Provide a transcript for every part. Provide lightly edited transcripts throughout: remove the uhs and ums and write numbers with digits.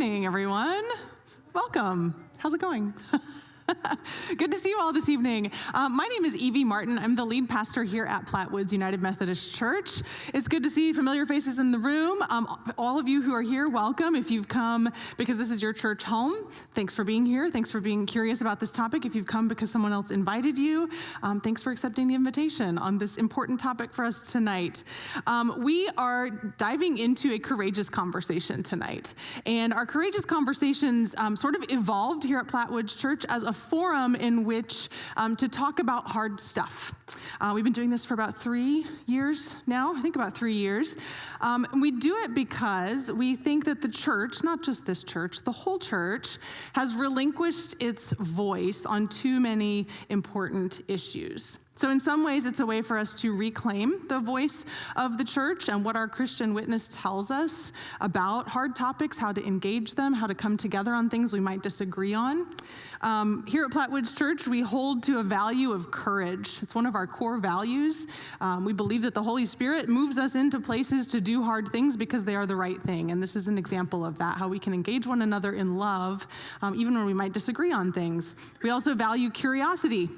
evening, everyone. Welcome. How's it going? Good to see you all this evening. My name is Evie Martin. I'm the lead pastor here at Plattwoods United Methodist Church. It's good to see familiar faces in the room. All of you who are here, welcome. If you've come because this is your church home, thanks for being here. Thanks for being curious about this topic. If you've come because someone else invited you, thanks for accepting the invitation on this important topic for us tonight. We are diving into a courageous conversation tonight. And our courageous conversations sort of evolved here at Plattwoods Church as a forum in which to talk about hard stuff. We've been doing this for about 3 years now, I think about 3 years. We do it because we think that the church, not just this church, the whole church, has relinquished its voice on too many important issues. So in some ways, it's a way for us to reclaim the voice of the church and what our Christian witness tells us about hard topics, how to engage them, how to come together on things we might disagree on. Here at Plattwoods Church, we hold to a value of courage. It's one of our core values. We believe that the Holy Spirit moves us into places to do hard things because they are the right thing. And this is an example of that, how we can engage one another in love, even when we might disagree on things. We also value curiosity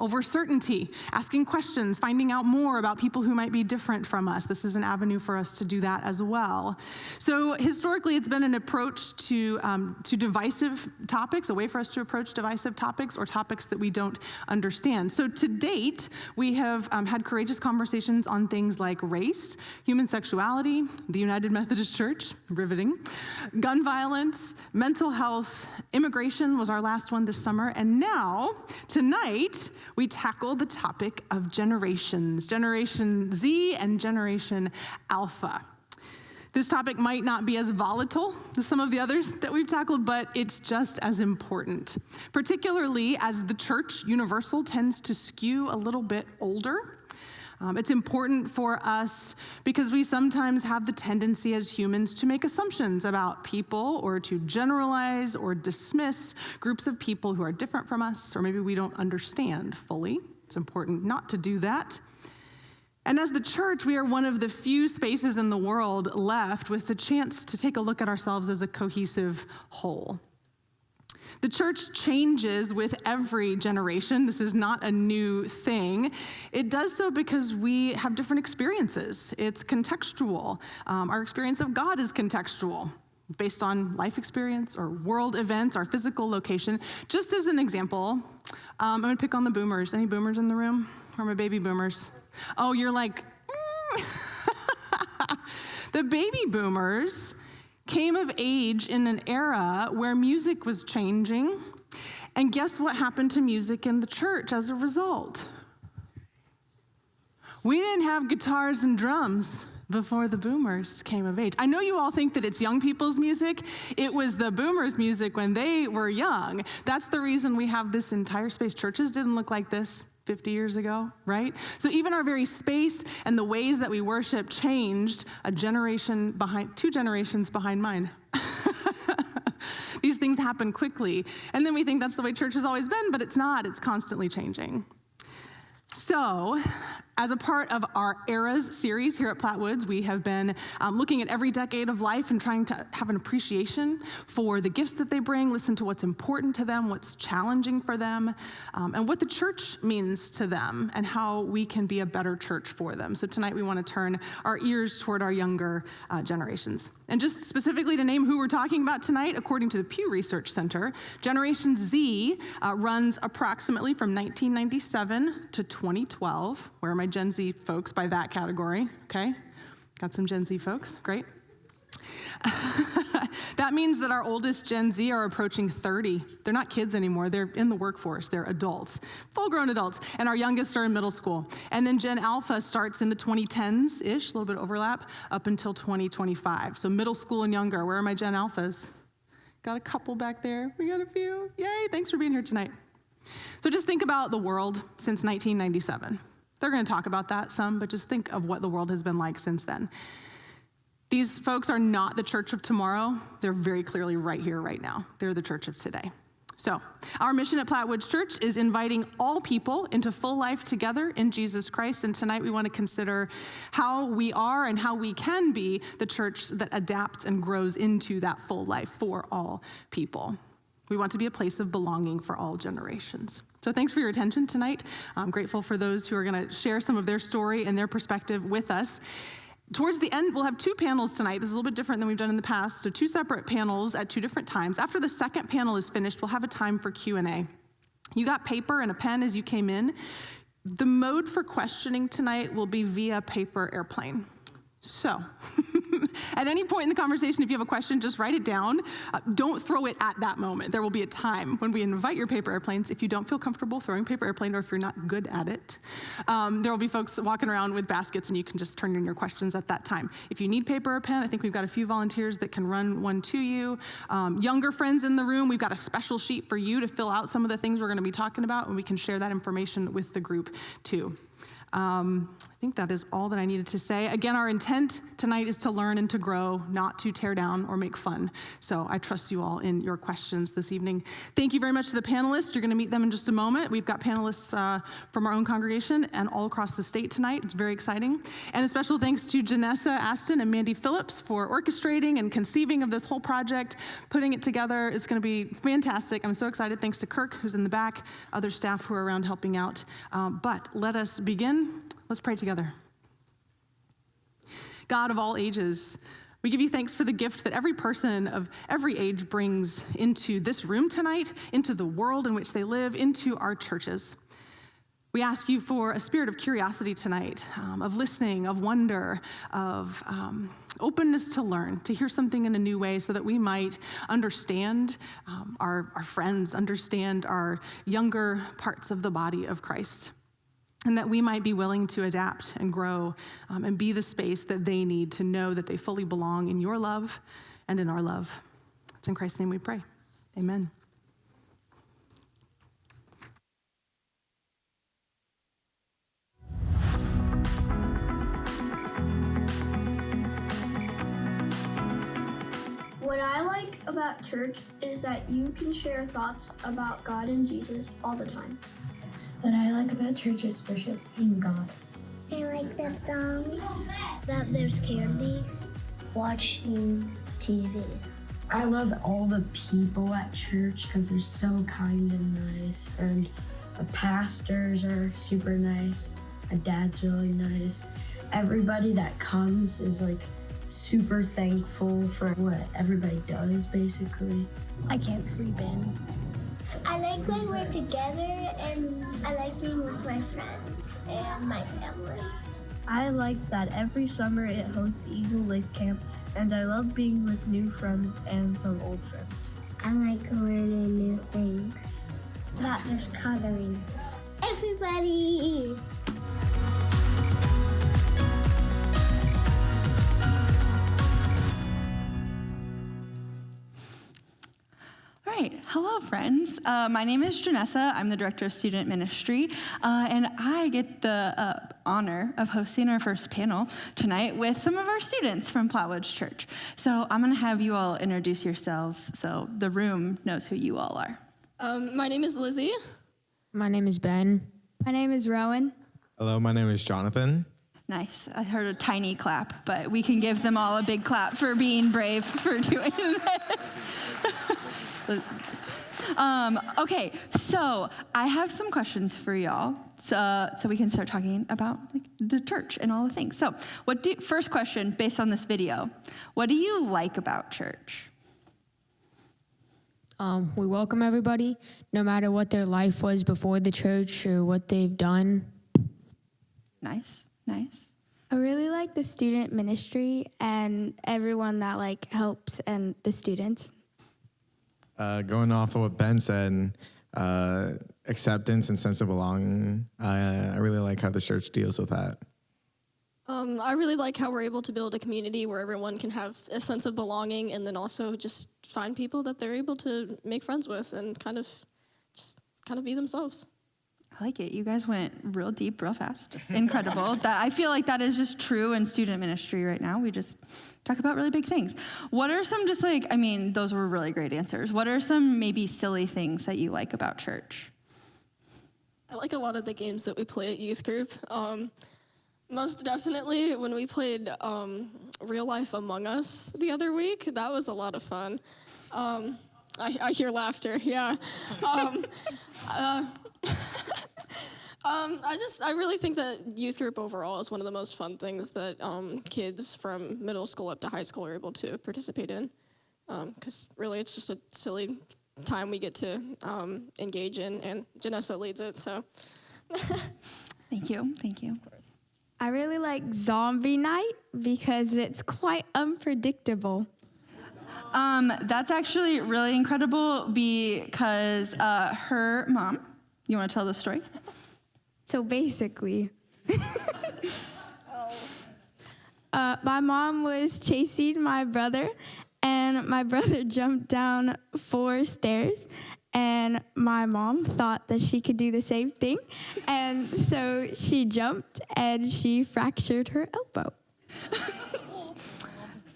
over certainty, asking questions, finding out more about people who might be different from us. This is an avenue for us to do that as well. So historically, it's been an approach to divisive topics, a way for us to approach divisive topics or topics that we don't understand. So to date, we have had courageous conversations on things like race, human sexuality, the United Methodist Church, riveting, gun violence, mental health, immigration was our last one this summer, and now, tonight, we tackle the topic of generations, Generation Z and Generation Alpha. This topic might not be as volatile as some of the others that we've tackled, but it's just as important, particularly as the church universal tends to skew a little bit older. It's important for us because we sometimes have the tendency as humans to make assumptions about people or to generalize or dismiss groups of people who are different from us, or maybe we don't understand fully. It's important not to do that. And as the church, we are one of the few spaces in the world left with the chance to take a look at ourselves as a cohesive whole. The church changes with every generation. This is not a new thing. It does so because we have different experiences. It's contextual. Our experience of God is contextual, based on life experience or world events, our physical location. Just as an example, I'm going to pick on the boomers. Any boomers in the room? Or my baby boomers? Oh, you're like, The baby boomers came of age in an era where music was changing, and guess what happened to music in the church as a result? We didn't have guitars and drums before the boomers came of age. I know you all think that it's young people's music. It was the boomers' music when they were young. That's the reason we have this entire space. Churches didn't look like this 50 years ago, right? So even our very space and the ways that we worship changed two generations behind mine. These things happen quickly. And then we think that's the way church has always been, but it's not. It's constantly changing. So, as a part of our Eras series here at Plattwoods, we have been looking at every decade of life and trying to have an appreciation for the gifts that they bring, listen to what's important to them, what's challenging for them, and what the church means to them, and how we can be a better church for them. So tonight we want to turn our ears toward our younger generations. And just specifically to name who we're talking about tonight, according to the Pew Research Center, Generation Z runs approximately from 1997 to 2012. Where are my Gen Z folks by that category? Okay, got some Gen Z folks, great. That means that our oldest Gen Z are approaching 30. They're not kids anymore. They're in the workforce. They're adults, full-grown adults. And our youngest are in middle school. And then Gen Alpha starts in the 2010s-ish, a little bit of overlap, up until 2025. So middle school and younger. Where are my Gen Alphas? Got a couple back there. We got a few. Yay, thanks for being here tonight. So just think about the world since 1997. They're going to talk about that some, but just think of what the world has been like since then. These folks are not the church of tomorrow. They're very clearly right here, right now. They're the church of today. So So, our mission at Plattwoods Church is inviting all people into full life together in Jesus Christ. And tonight we want to consider how we are and how we can be the church that adapts and grows into that full life for all people. We want to be a place of belonging for all generations. So thanks for your attention tonight. I'm grateful for those who are going to share some of their story and their perspective with us. Towards the end, we'll have two panels tonight. This is a little bit different than we've done in the past. So two separate panels at two different times. After the second panel is finished, we'll have a time for Q&A. You got paper and a pen as you came in. The mode for questioning tonight will be via paper airplane. So, at any point in the conversation, if you have a question, just write it down. Don't throw it at that moment. There will be a time when we invite your paper airplanes. If you don't feel comfortable throwing paper airplane, or if you're not good at it, there will be folks walking around with baskets, and you can just turn in your questions at that time. If you need paper or pen, I think we've got a few volunteers that can run one to you. Younger friends in the room, we've got a special sheet for you to fill out some of the things we're going to be talking about, and we can share that information with the group too. I think that is all that I needed to say. Again, our intent tonight is to learn and to grow, not to tear down or make fun. So I trust you all in your questions this evening. Thank you very much to the panelists. You're going to meet them in just a moment. We've got panelists from our own congregation and all across the state tonight. It's very exciting. And a special thanks to Janessa Aston and Mandy Phillips for orchestrating and conceiving of this whole project, putting it together. It's going to be fantastic. I'm so excited. Thanks to Kirk, who's in the back, other staff who are around helping out. But let us begin. Let's pray together. God of all ages, we give you thanks for the gift that every person of every age brings into this room tonight, into the world in which they live, into our churches. We ask you for a spirit of curiosity tonight, of listening, of wonder, of openness to learn, to hear something in a new way so that we might understand our friends, understand our younger parts of the body of Christ. And that we might be willing to adapt and grow and be the space that they need to know that they fully belong in your love and in our love. It's in Christ's name we pray. Amen. What I like about church is that you can share thoughts about God and Jesus all the time. What I like about church is worshiping God. I like the songs, that there's candy, Watching TV. I love all the people at church because they're so kind and nice, and the pastors are super nice. My dad's really nice. Everybody that comes is like super thankful for what everybody does, basically. I can't sleep in. I like when we're together, and I like being with my friends and my family. I like that every summer it hosts Eagle Lake Camp, and I love being with new friends and some old friends. I like learning new things. That there's coloring. Everybody! All right, hello friends. My name is Janessa. I'm the Director of Student Ministry, and I get the honor of hosting our first panel tonight with some of our students from Plattwoods Church. So I'm gonna have you all introduce yourselves so the room knows who you all are. My name is Lizzie. My name is Ben. My name is Rowan. Hello, my name is Jonathan. Nice. I heard a tiny clap, but we can give them all a big clap for being brave for doing this. Okay, so I have some questions for y'all, so we can start talking about the church and all the things. So, first question, based on this video, what do you like about church? We welcome everybody, no matter what their life was before the church or what they've done. Nice. I really like the student ministry and everyone that helps and the students. Going off of what Ben said, acceptance and sense of belonging, I really like how the church deals with that. I really like how we're able to build a community where everyone can have a sense of belonging and then also just find people that they're able to make friends with and kind of be themselves. I like it. You guys went real deep, real fast. Incredible. I feel like that is just true in student ministry right now. We just talk about really big things. What are some those were really great answers. What are some maybe silly things that you like about church? I like a lot of the games that we play at youth group. Most definitely when we played Real Life Among Us the other week, that was a lot of fun. I hear laughter, yeah. I really think that youth group overall is one of the most fun things that kids from middle school up to high school are able to participate in. Because really it's just a silly time we get to engage in, and Janessa leads it, so. Thank you. I really like zombie night because it's quite unpredictable. That's actually really incredible because her mom, you want to tell the story? So basically, my mom was chasing my brother, and my brother jumped down 4 stairs, and my mom thought that she could do the same thing, and so she jumped and she fractured her elbow.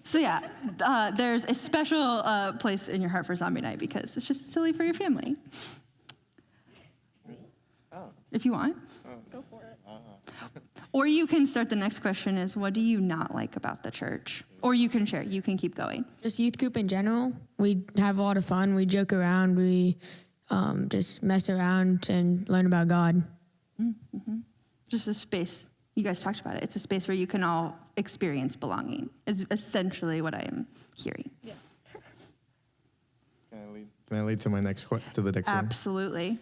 So yeah, there's a special place in your heart for zombie night because it's just silly for your family. If you want. Go for it. Or you can start the next question is, what do you not like about the church? Or you can share, you can keep going. Just youth group in general. We have a lot of fun. We joke around. We just mess around and learn about God. Mm-hmm. Just a space. You guys talked about it. It's a space where you can all experience belonging is essentially what I am hearing. Yeah. Can I lead to my next one? Absolutely.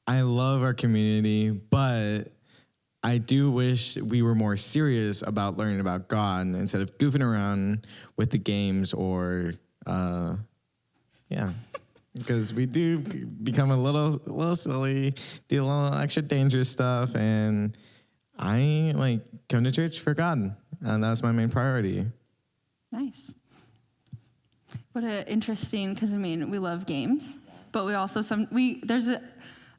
I love our community, but I do wish we were more serious about learning about God instead of goofing around with the games or, because we do become a little silly, do a little extra dangerous stuff, and I come to church for God, and that's my main priority. Nice. What an interesting, because we love games, but we also there's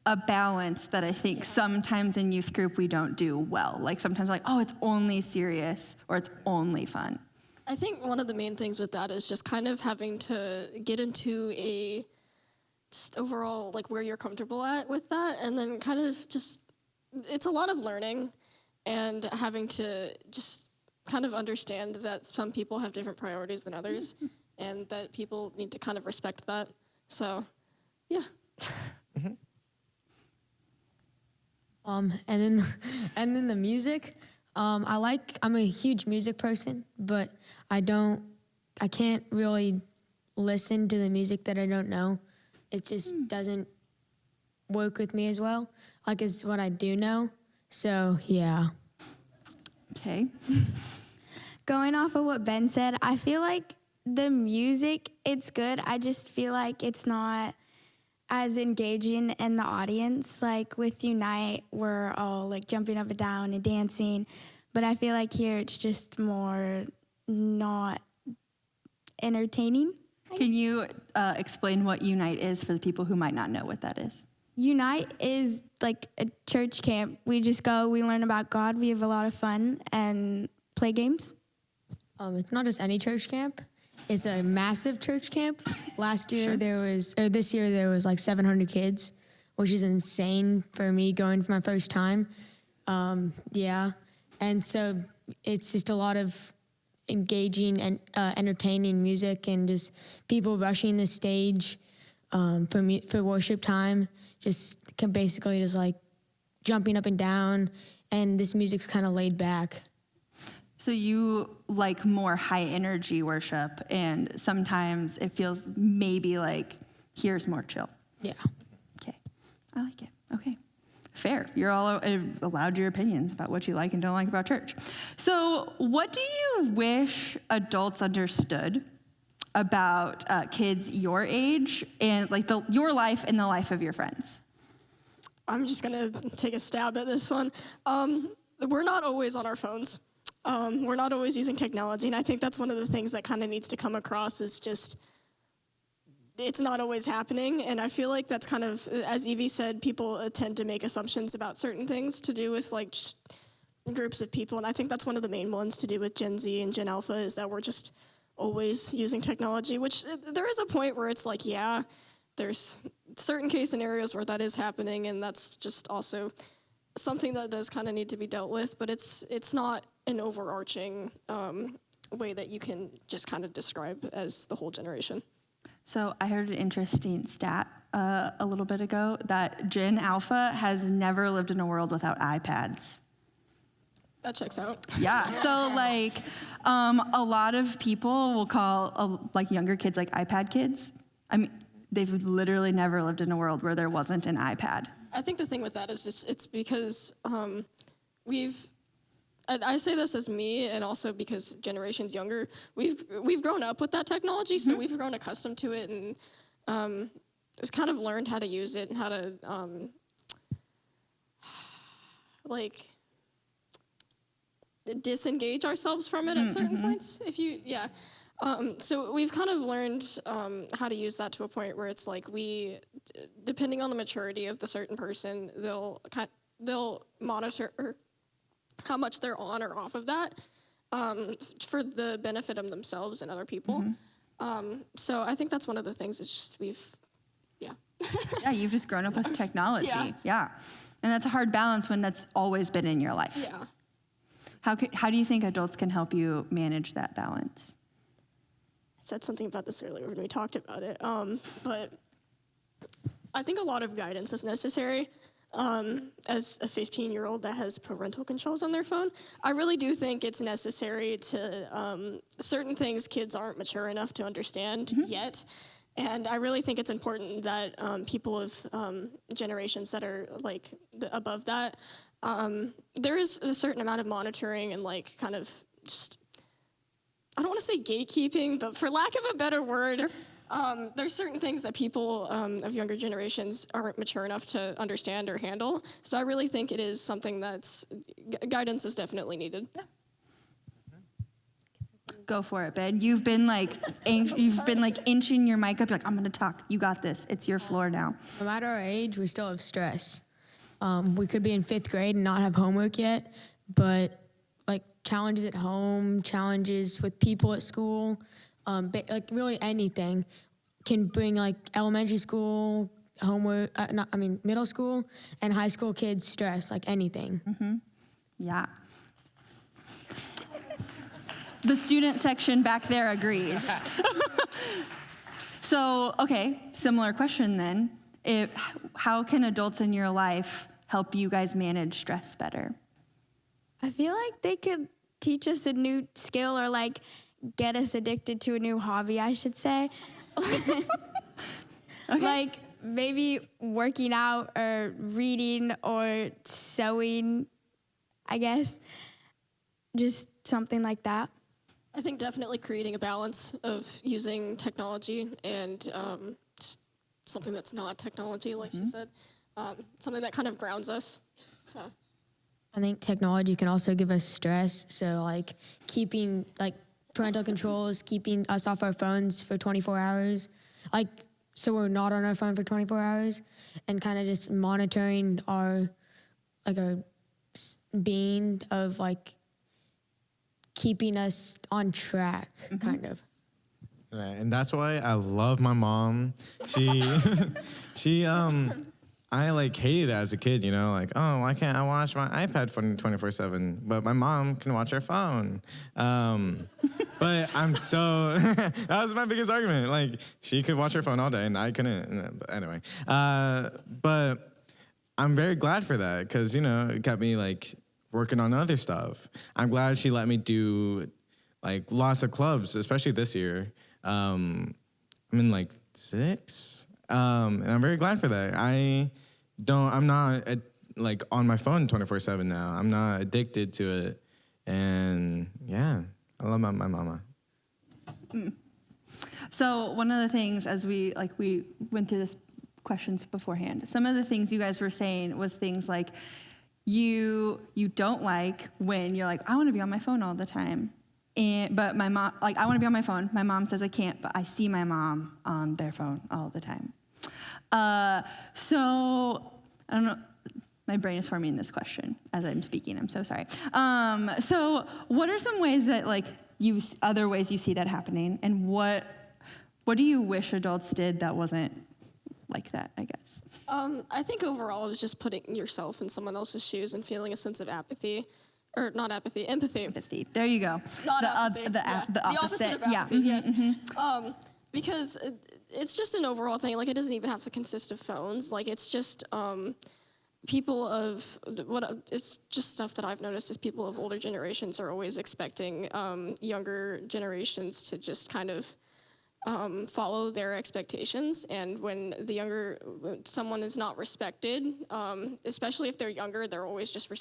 a balance that I think sometimes in youth group we don't do well. Like sometimes it's only serious or it's only fun. I think one of the main things with that is just kind of having to get into a just overall where you're comfortable at with that, and then kind of just it's a lot of learning and having to just kind of understand that some people have different priorities than others and that people need to kind of respect that. So, yeah. Mm-hmm. And then the music. I'm a huge music person, but I can't really listen to the music that I don't know. It just doesn't work with me as well, as what I do know. So, yeah. Okay. Going off of what Ben said, I feel like the music, it's good. I just feel like it's not as engaging in the audience. With Unite, we're all jumping up and down and dancing, but I feel like here it's just more not entertaining. Can you explain what Unite is for the people who might not know what that is? Unite is a church camp. We just go, we learn about God, we have a lot of fun and play games. It's not just any church camp. It's a massive church camp. This year there was 700 kids, which is insane for me going for my first time. And so it's just a lot of engaging and entertaining music and just people rushing the stage for worship time. Basically just jumping up and down, and this music's kind of laid back. So you like more high energy worship, and sometimes it feels maybe here's more chill. Yeah. Okay, I like it. Okay, fair. You're all allowed your opinions about what you like and don't like about church. So what do you wish adults understood about kids your age and your life and the life of your friends? I'm just gonna take a stab at this one. We're not always on our phones. We're not always using technology, and I think that's one of the things that kind of needs to come across is just it's not always happening. And I feel like that's kind of, as Evie said, people tend to make assumptions about certain things to do with like just groups of people. And I think that's one of the main ones to do with Gen Z and Gen Alpha is that we're just always using technology, which there is a point where it's like, yeah, there's certain case scenarios where that is happening. And that's just also something that does kind of need to be dealt with. But it's not an overarching way that you can just kind of describe as the whole generation. So I heard an interesting stat a little bit ago that Gen Alpha has never lived in a world without iPads. That checks out. Yeah, so like a lot of people will call like younger kids like iPad kids. I mean, they've literally never lived in a world where there wasn't an iPad. I think the thing with that is just, it's because I say this as me, and also because generations younger, we've grown up with that technology, so we've grown accustomed to it, and we've kind of learned how to use it and how to disengage ourselves from it at certain points. So we've kind of learned how to use that to a point where it's like depending on the maturity of the certain person, they'll monitor how much they're on or off of that for the benefit of themselves and other people. So I think that's one of the things. It's just Yeah, you've just grown up with technology. Yeah. And that's a hard balance when that's always been in your life. Yeah. How do you think adults can help you manage that balance? I said something about this earlier when we talked about it, but I think a lot of guidance is necessary. As a 15-year-old that has parental controls on their phone, I really do think it's necessary to certain things kids aren't mature enough to understand yet. And I really think it's important that people of generations that are like above that, there is a certain amount of monitoring and like kind of just, I don't want to say gatekeeping, but for lack of a better word, there's certain things that people of younger generations aren't mature enough to understand or handle. So I really think it is something that's, guidance is definitely needed. Yeah. Go for it, Ben. You've been like inching your mic up. You're like, I'm gonna talk. You got this. It's your floor now. No matter our age, we still have stress. We could be in 5th grade and not have homework yet, but like challenges at home, challenges with people at school, like really anything can bring like elementary school homework, middle school and high school kids stress, like anything. Yeah. The student section back there agrees. So, okay, similar question then. How can adults in your life help you guys manage stress better? I feel like they could teach us a new skill or like get us addicted to a new hobby, I should say. Like maybe working out or reading or sewing, I guess. Just something like that. I think definitely creating a balance of using technology and just something that's not technology, like she said. Something that kind of grounds us. So I think technology can also give us stress. So like keeping like parental controls, keeping us off our phones for 24 hours, like so we're not on our phone for 24 hours, and kind of just monitoring our being of like keeping us on track, kind of. Right, and that's why I love my mom. I like hated it as a kid, you know, like, oh, why can't I watch my iPad for 24/7? But my mom can watch her phone. But I'm so, that was my biggest argument. Like, she could watch her phone all day and I couldn't. But anyway, but I'm very glad for that because, you know, it got me like working on other stuff. I'm glad she let me do like lots of clubs, especially this year. I'm in like 6. And I'm very glad for that. I'm not like on my phone 24/7 now. I'm not addicted to it. And yeah, I love my mama. So one of the things as we went through this questions beforehand, some of the things you guys were saying was things like you don't like when you're like, I want to be on my phone all the time. But my mom, like, I want to be on my phone. My mom says I can't, but I see my mom on their phone all the time. So I don't know. My brain is forming this question as I'm speaking. I'm so sorry. So what are some ways that, like, other ways you see that happening, and what do you wish adults did that wasn't like that, I guess? I think overall is just putting yourself in someone else's shoes and feeling a sense of apathy. Or not apathy, empathy. Empathy. There you go. Not apathy. The opposite. of apathy, yes. Because it's just an overall thing. Like, it doesn't even have to consist of phones. Like, it's just people of, it's just stuff that I've noticed is people of older generations are always expecting younger generations to just kind of follow their expectations, and when someone is not respected, especially if they're younger, they're always just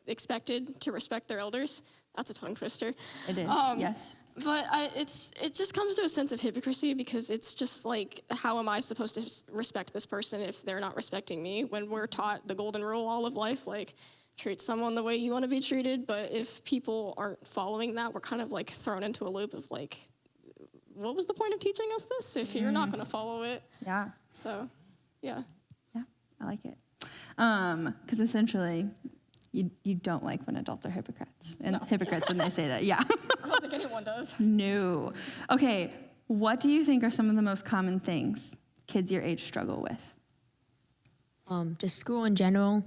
expected to respect their elders. That's a tongue twister. It is, yes. But it just comes to a sense of hypocrisy, because it's just like, how am I supposed to respect this person if they're not respecting me? When we're taught the golden rule all of life, like, treat someone the way you want to be treated. But if people aren't following that, we're kind of like thrown into a loop of like, what was the point of teaching us this if you're not going to follow it? Yeah. So, yeah. Yeah, I like it. Because essentially, you don't like when adults are hypocrites. And hypocrites when they say that, yeah. I don't think anyone does. No. Okay, what do you think are some of the most common things kids your age struggle with? Just school in general,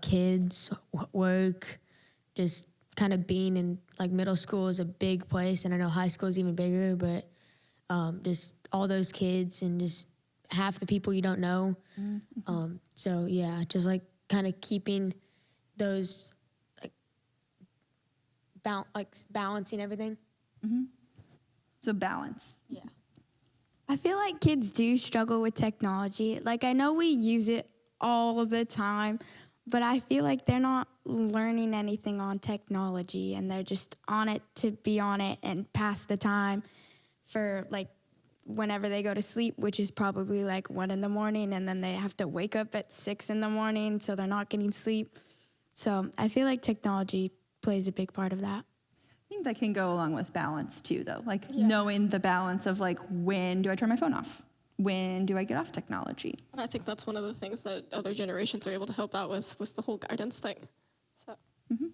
kids, work, just kind of being in, like, middle school is a big place, and I know high school is even bigger, but just all those kids and just half the people you don't know. Mm-hmm. So yeah, just like kind of keeping those, like, balancing everything. Mm-hmm. So balance. Yeah. I feel like kids do struggle with technology. Like, I know we use it all the time, but I feel like they're not learning anything on technology, and they're just on it to be on it and pass the time for, like, whenever they go to sleep, which is probably like 1 a.m, and then they have to wake up at 6 a.m, so they're not getting sleep. So I feel like technology plays a big part of that. I think that can go along with balance too, though. Like, knowing the balance of, like, when do I turn my phone off? When do I get off technology? And I think that's one of the things that other generations are able to help out with the whole guidance thing. So. Mm-hmm.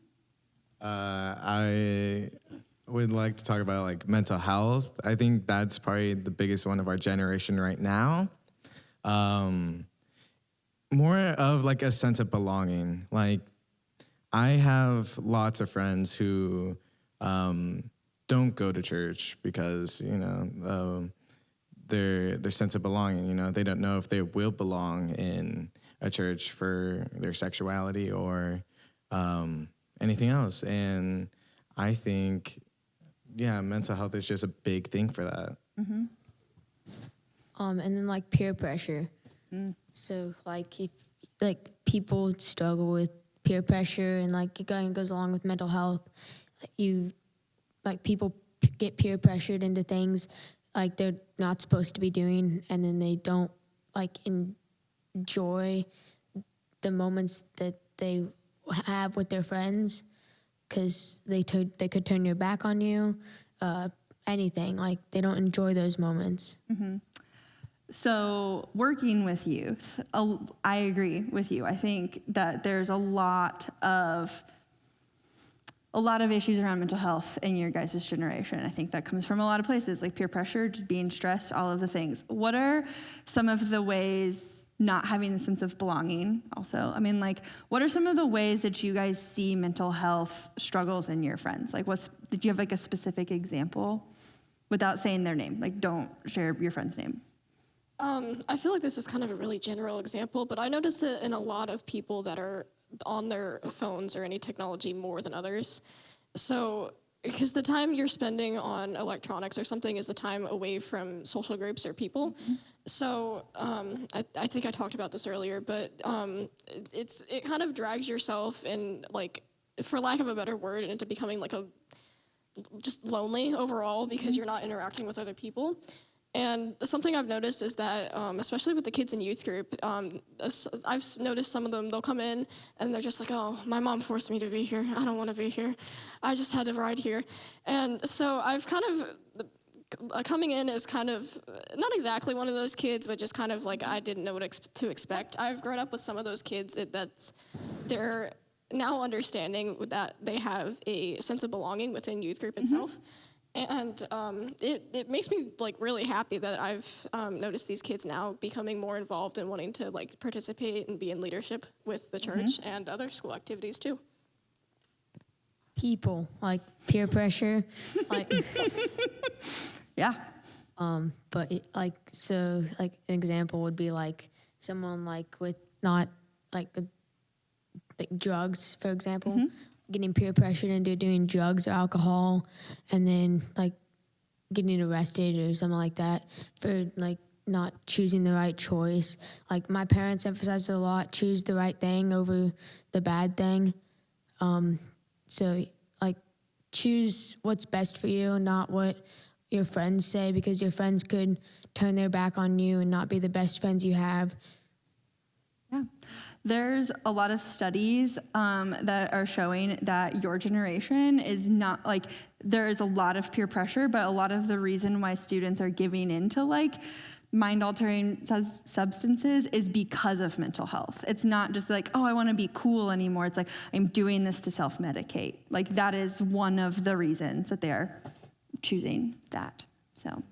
I would like to talk about, like, mental health. I think that's probably the biggest one of our generation right now. More of, like, a sense of belonging. Like, I have lots of friends who don't go to church because, their sense of belonging, they don't know if they will belong in a church for their sexuality or anything else. And I think, mental health is just a big thing for that. Mm-hmm. And then, like, peer pressure. So, like, if, like, people struggle with peer pressure, and, like, it goes along with mental health, people get peer pressured into things like they're not supposed to be doing, and then they don't, like, enjoy the moments that they have with their friends, because they could turn your back on you, anything. Like, they don't enjoy those moments. Mm-hmm. So working with youth, I agree with you. I think that there's a lot of issues around mental health in your guys' generation. I think that comes from a lot of places, like peer pressure, just being stressed, all of the things. What are some of the ways, not having the sense of belonging also? I mean, like, what are some of the ways that you guys see mental health struggles in your friends? Like, did you have, like, a specific example without saying their name? Like, don't share your friend's name. I feel like this is kind of a really general example, but I notice it in a lot of people that are on their phones or any technology more than others. So, because the time you're spending on electronics or something is the time away from social groups or people. Mm-hmm. So, I think I talked about this earlier, but it kind of drags yourself in, like, for lack of a better word, into becoming, like, just lonely overall, because you're not interacting with other people. And something I've noticed is that, especially with the kids in youth group, I've noticed some of them, they'll come in and they're just like, oh, my mom forced me to be here. I don't want to be here. I just had to ride here. And so I've kind of, coming in as kind of, not exactly one of those kids, but just kind of like I didn't know what to expect. I've grown up with some of those kids that's they're now understanding that they have a sense of belonging within youth group itself. And it makes me like really happy that I've noticed these kids now becoming more involved and wanting to like participate and be in leadership with the church and other school activities too. People, like peer pressure, like Yeah. but so an example would be like someone like with not like drugs, for example, getting peer pressured into doing drugs or alcohol, and then like getting arrested or something like that for like not choosing the right choice. Like my parents emphasized it a lot: choose the right thing over the bad thing. So like choose what's best for you, not what your friends say, because your friends could turn their back on you and not be the best friends you have. Yeah. There's a lot of studies that are showing that your generation is not like, there is a lot of peer pressure, but a lot of the reason why students are giving into like mind-altering substances is because of mental health. It's not just like, oh, I want to be cool anymore. It's like, I'm doing this to self-medicate. Like that is one of the reasons that they're choosing that. So,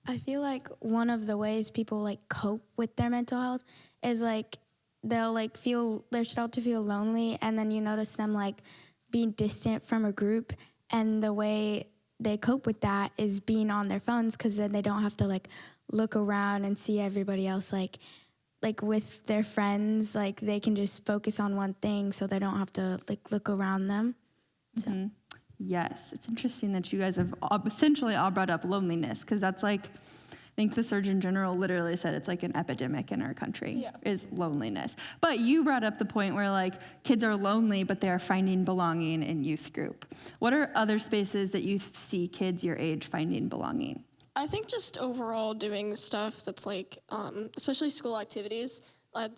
I feel like one of the ways people like cope with their mental health is like they'll like start to feel lonely, and then you notice them like being distant from a group, and the way they cope with that is being on their phones, because then they don't have to like look around and see everybody else like with their friends. Like they can just focus on one thing, so they don't have to like look around them. So. Yes, it's interesting that you guys have essentially all brought up loneliness, because that's like, I think the Surgeon General literally said it's like an epidemic in our country, is loneliness. But you brought up the point where like kids are lonely, but they are finding belonging in youth group. What are other spaces that you see kids your age finding belonging? I think just overall doing stuff that's like, especially school activities.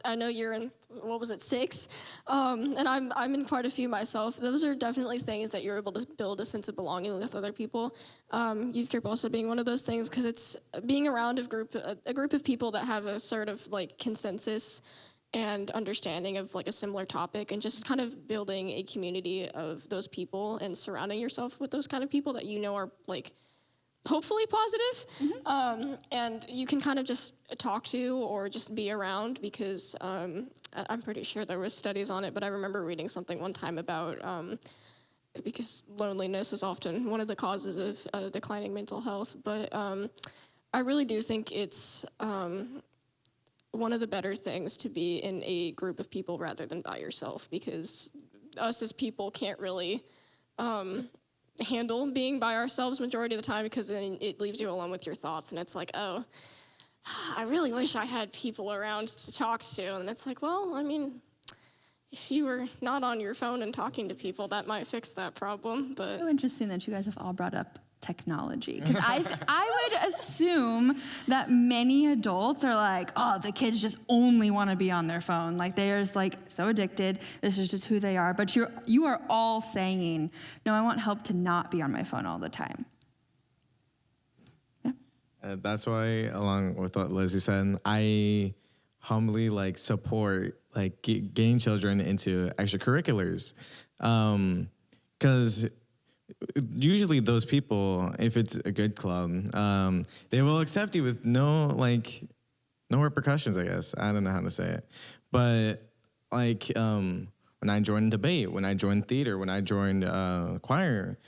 I know you're in, 6? And I'm in quite a few myself. Those are definitely things that you're able to build a sense of belonging with other people. Youth group also being one of those things, because it's being around a group of people that have a sort of like consensus and understanding of like a similar topic, and just kind of building a community of those people and surrounding yourself with those kind of people that you know are like hopefully positive, and you can kind of just talk to or just be around, because I'm pretty sure there was studies on it, but I remember reading something one time about, because loneliness is often one of the causes of declining mental health, but I really do think it's one of the better things to be in a group of people rather than by yourself, because us as people can't really handle being by ourselves majority of the time, because then it leaves you alone with your thoughts, and it's like, oh, I really wish I had people around to talk to. And it's like, well, I mean, if you were not on your phone and talking to people, that might fix that problem. But so interesting that you guys have all brought up technology, because I would assume that many adults are like, oh, the kids just only want to be on their phone, like they're just like so addicted, this is just who they are. But you are all saying, no, I want help to not be on my phone all the time. That's why, along with what Lizzie said, I humbly like support like getting children into extracurriculars, because usually those people, if it's a good club, they will accept you with no repercussions, I guess. I don't know how to say it. But like when I joined debate, when I joined theater, when I joined choir,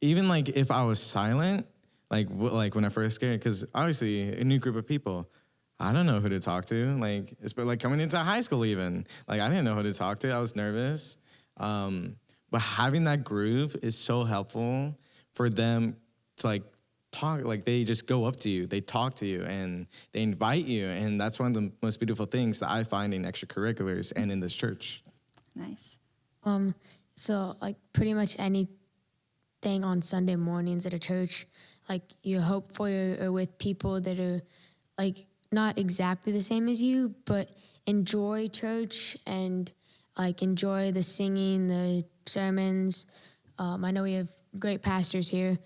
even like if I was silent, like when I first came, because obviously a new group of people, I don't know who to talk to. Like it's like coming into high school even. Like I didn't know who to talk to. I was nervous. But having that group is so helpful for them to like talk, like they just go up to you, they talk to you, and they invite you. And that's one of the most beautiful things that I find in extracurriculars and in this church. Nice. So like pretty much anything on Sunday mornings at a church, like you're hopeful or with people that are like not exactly the same as you, but enjoy church and like enjoy the singing, the sermons. I know we have great pastors here,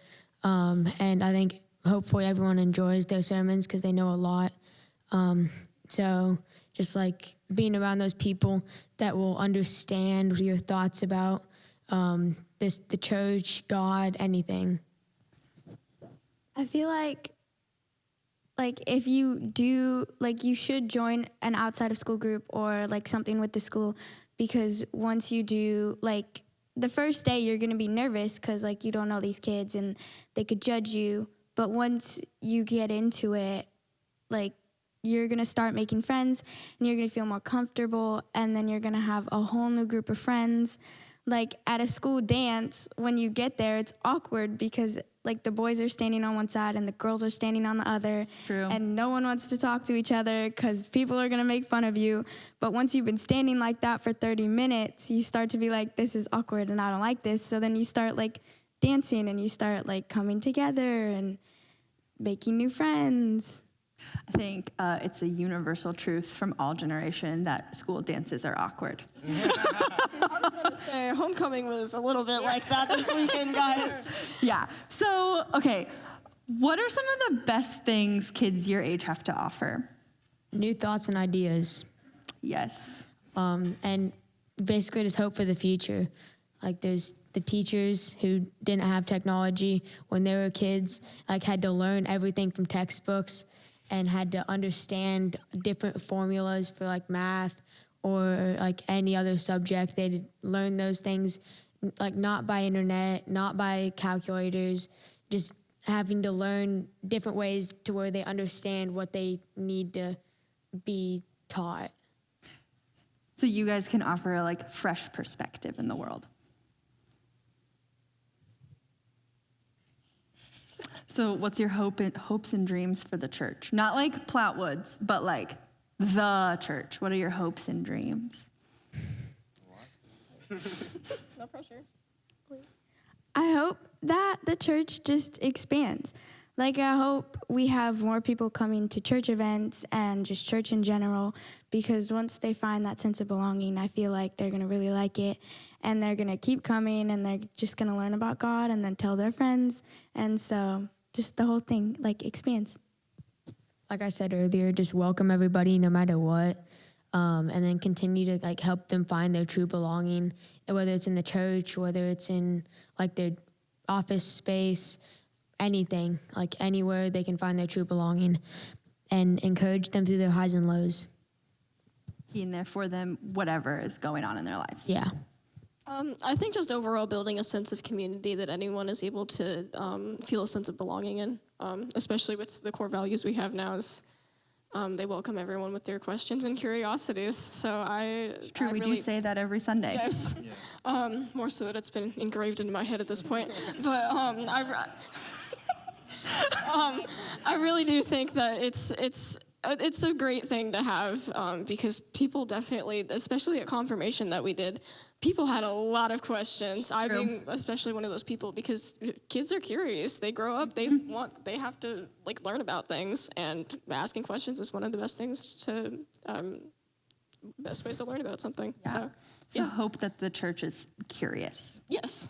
and I think hopefully everyone enjoys their sermons because they know a lot. So just like being around those people that will understand your thoughts about the church, God, anything. I feel like if you do, like you should join an outside of school group or like something with the school, because once you do, like the first day you're going to be nervous because like you don't know these kids and they could judge you. But once you get into it, like you're going to start making friends and you're going to feel more comfortable, and then you're going to have a whole new group of friends. Like at a school dance, when you get there, it's awkward because like the boys are standing on one side and the girls are standing on the other. True. And no one wants to talk to each other because people are going to make fun of you. But once you've been standing like that for 30 minutes, you start to be like, this is awkward and I don't like this. So then you start like dancing and you start like coming together and making new friends. I think it's a universal truth from all generation that school dances are awkward. I was going to say, homecoming was a little bit like that this weekend, guys. Yeah. So, okay, what are some of the best things kids your age have to offer? New thoughts and ideas. Yes. And basically just hope for the future. Like there's the teachers who didn't have technology when they were kids, like had to learn everything from textbooks and had to understand different formulas for like math or like any other subject. They'd learn those things like not by internet, not by calculators, just having to learn different ways to where they understand what they need to be taught. So you guys can offer a like fresh perspective in the world. So what's your hopes and dreams for the church? Not like Plattwoods, but like the church. What are your hopes and dreams? No pressure. I hope that the church just expands. Like, I hope we have more people coming to church events and just church in general, because once they find that sense of belonging, I feel like they're going to really like it, and they're going to keep coming, and they're just going to learn about God and then tell their friends. And so just the whole thing, like, expands. Like I said earlier, just welcome everybody no matter what, and then continue to, like, help them find their true belonging, whether it's in the church, whether it's in, like, their office space, anything, like anywhere they can find their true belonging, and encourage them through their highs and lows. Being there for them, whatever is going on in their lives. Yeah. I think just overall building a sense of community that anyone is able to feel a sense of belonging in, especially with the core values we have now, is they welcome everyone with their questions and curiosities. So It's true, we do say that every Sunday. Yes. Yeah. More so that it's been engraved into my head at this point. But I really do think that it's a great thing to have, because people definitely, especially at confirmation that we did, people had a lot of questions. I mean, especially one of those people, because kids are curious. They grow up, they have to like learn about things, and asking questions is one of the best things to, best ways to learn about something. Yeah. So hope that the church is curious. Yes.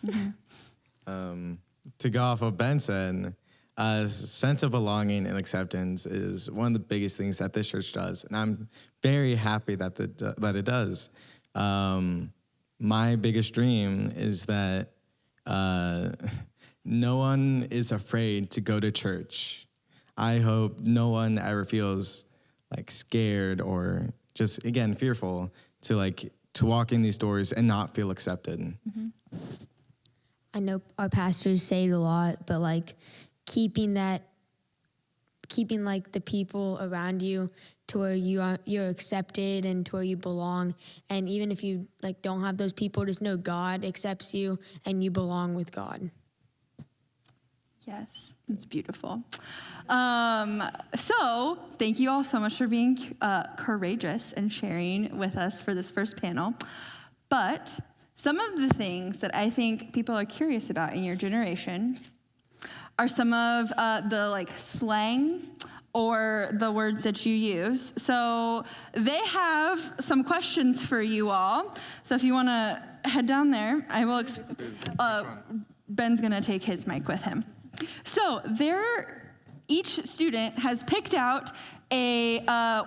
To go off what Ben said, a sense of belonging and acceptance is one of the biggest things that this church does, and I'm very happy that it does. My biggest dream is that no one is afraid to go to church. I hope no one ever feels like scared or just, again, fearful to walk in these doors and not feel accepted. Mm-hmm. I know our pastors say it a lot, but like keeping like the people around you to where you're accepted and to where you belong. And even if you like don't have those people, just know God accepts you and you belong with God. Yes, it's beautiful. So thank you all so much for being courageous and sharing with us for this first panel. But some of the things that I think people are curious about in your generation are some of the like slang or the words that you use. So they have some questions for you all. So if you want to head down there, I will. Ben's gonna take his mic with him. So each student has picked out a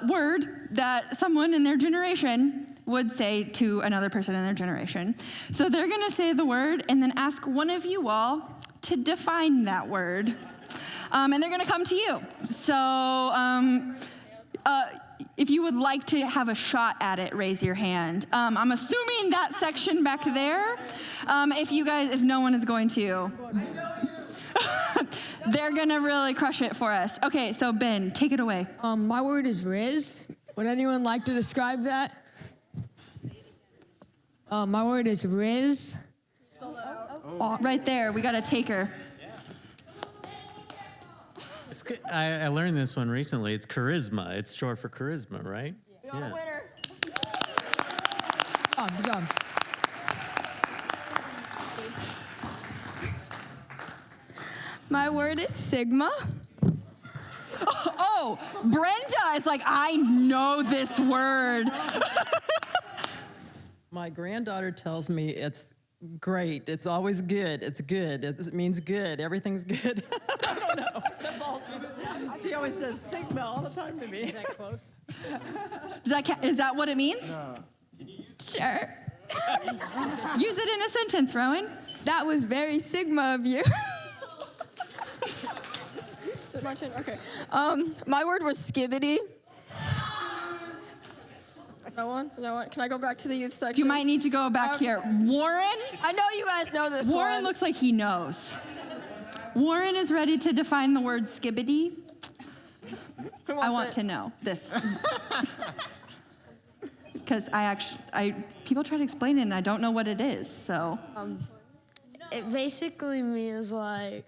word that someone in their generation would say to another person in their generation. So they're gonna say the word and then ask one of you all to define that word. And they're gonna come to you. So if you would like to have a shot at it, raise your hand. I'm assuming that section back there, if no one is going to, they're gonna really crush it for us. Okay, so Ben, take it away. My word is Riz. Would anyone like to describe that? My word is Riz. Right there, we got a taker. I learned this one recently. It's charisma. It's short for charisma, right? You're a winner. Oh, good job. My word is Sigma. Oh, Brenda is like, I know this word. My granddaughter tells me it's great. It's always good. It's good. It means good. Everything's good. I don't know. That's all she always says Sigma all the time to me. Is that close? Is that what it means? No. Sure. Use it in a sentence, Rowan. That was very Sigma of you. Is it my turn? Okay. My word was skibbity. No one? Can I go back to the youth section? You might need to go back here. Warren? I know you guys know this Warren one. looks like he knows. Warren is ready to define the word skibbity. I want to know this. Because people try to explain it and I don't know what it is, so. It basically means like...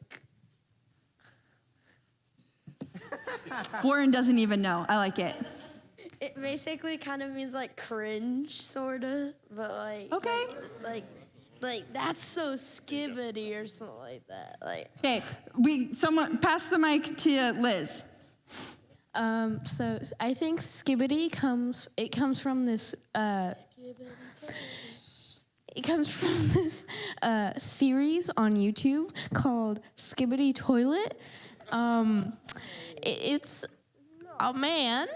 Warren doesn't even know. I like it. It basically kind of means like cringe, sort of, but like... Okay. Like that's so skibbity or something like that. Like. Okay, someone pass the mic to Liz. So I think skibbity comes from this series on YouTube called Skibbity Toilet. It's a man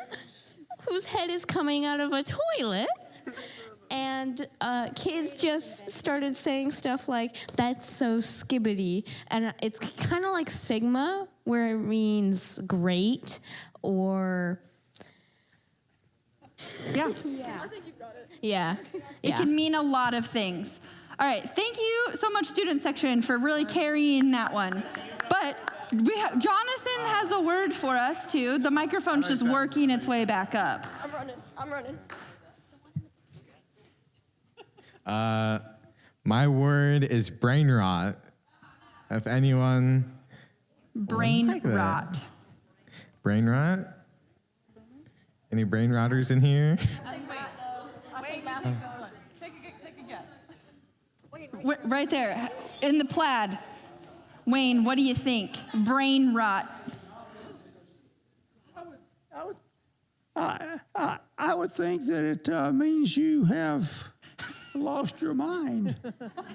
whose head is coming out of a toilet, and kids just started saying stuff like, "That's so skibbity," and it's kind of like Sigma, where it means great. Or yeah. I think you've got it. Yeah. It can mean a lot of things. All right, thank you so much, student section, for really carrying that one. But Jonathan has a word for us too. The microphone's just working its way back up. I'm running. My word is brain rot. If anyone brain rot. Brain rot? Any brain rotters in here? Wait, Matthew, take a guess. Right there, in the plaid. Wayne, what do you think? Brain rot. I would think that it means you have lost your mind.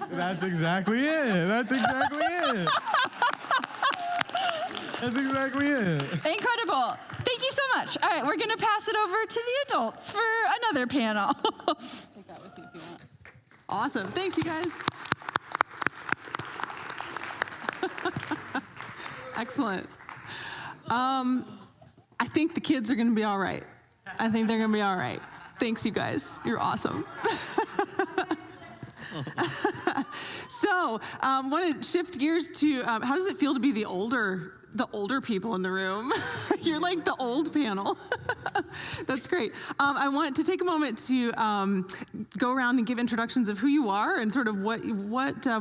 That's exactly it. That's exactly it. That's exactly it. Incredible. Thank you so much. All right, we're going to pass it over to the adults for another panel. Take that with you if you want. Awesome. Thanks, you guys. Excellent. I think the kids are going to be all right. I think they're going to be all right. Thanks, you guys. You're awesome. So, want to shift gears to how does it feel to be the older people in the room? You're like the old panel. That's great. I want to take a moment to go around and give introductions of who you are and sort of what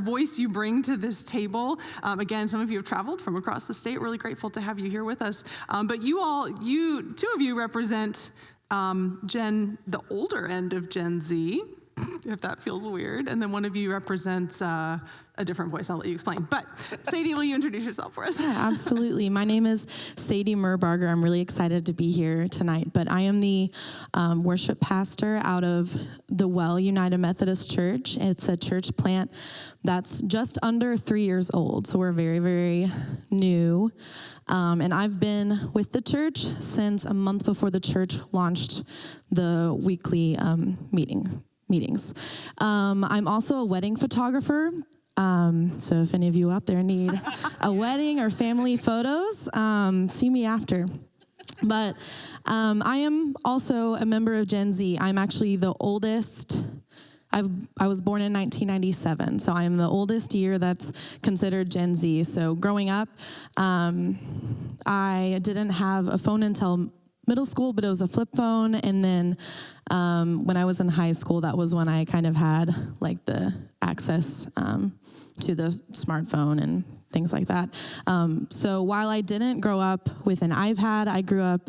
voice you bring to this table. Again, some of you have traveled from across the state. Really grateful to have you here with us. But two of you represent the older end of Gen Z. if that feels weird. And then one of you represents a different voice. I'll let you explain. But Sadie, will you introduce yourself for us? Yeah, absolutely. My name is Sadie Merbarger. I'm really excited to be here tonight. But I am the worship pastor out of the Well United Methodist Church. It's a church plant that's just under 3 years old. So we're very, very new. And I've been with the church since a month before the church launched the weekly meetings. I'm also a wedding photographer. So if any of you out there need a wedding or family photos, see me after. But I am also a member of Gen Z. I'm actually the oldest. I was born in 1997, so I am the oldest year that's considered Gen Z. So growing up, I didn't have a phone until middle school, but it was a flip phone. And then when I was in high school, that was when I kind of had like the access to the smartphone and things like that. So while I didn't grow up with an iPad, I grew up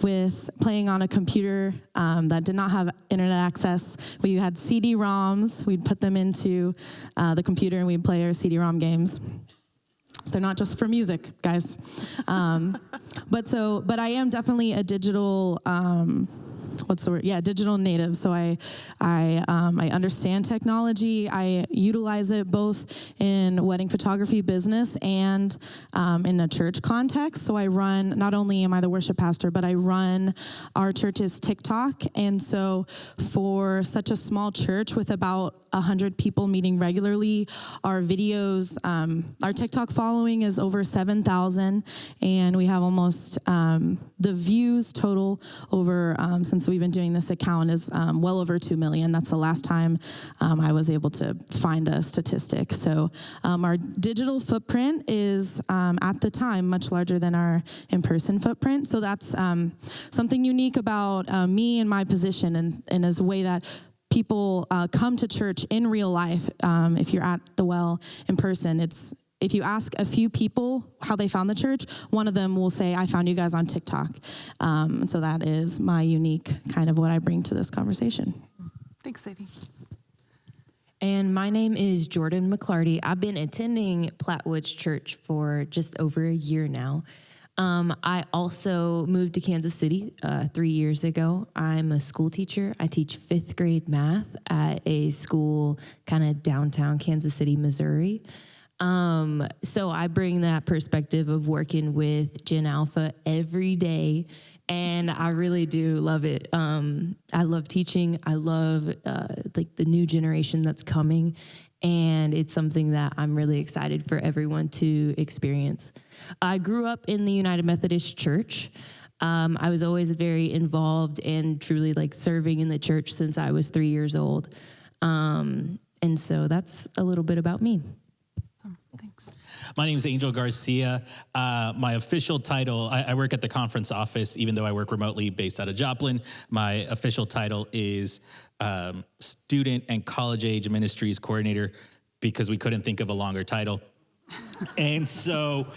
with playing on a computer that did not have internet access. We had CD-ROMs. We'd put them into the computer and we'd play our CD-ROM games. They're not just for music, guys. But I am definitely a digital, what's the word? Yeah, digital native. So I understand technology. I utilize it both in wedding photography business and in a church context. So I run, not only am I the worship pastor, but I run our church's TikTok. And so for such a small church with about 100 people meeting regularly, our videos, our TikTok following is over 7,000, and we have almost the views total over since we've been doing this account is well over 2 million. That's the last time I was able to find a statistic. So our digital footprint is at the time much larger than our in-person footprint. So that's something unique about me and my position, and as a way that people come to church in real life. If you're at the Well in person, if you ask a few people how they found the church, one of them will say, I found you guys on TikTok. So that is my unique kind of what I bring to this conversation. Thanks, Sadie. And my name is Jordan McClarty. I've been attending Plattwoods Church for just over a year now. I also moved to Kansas City 3 years ago. I'm a school teacher. I teach 5th grade math at a school kind of downtown Kansas City, Missouri. So I bring that perspective of working with Gen Alpha every day, and I really do love it. I love teaching. I love like the new generation that's coming, and it's something that I'm really excited for everyone to experience. I grew up in the United Methodist Church. I was always very involved and truly like serving in the church since I was 3 years old. And so that's a little bit about me. My name is Angel Garcia. My official title, I work at the conference office, even though I work remotely based out of Joplin. My official title is Student and College Age Ministries Coordinator, because we couldn't think of a longer title. And so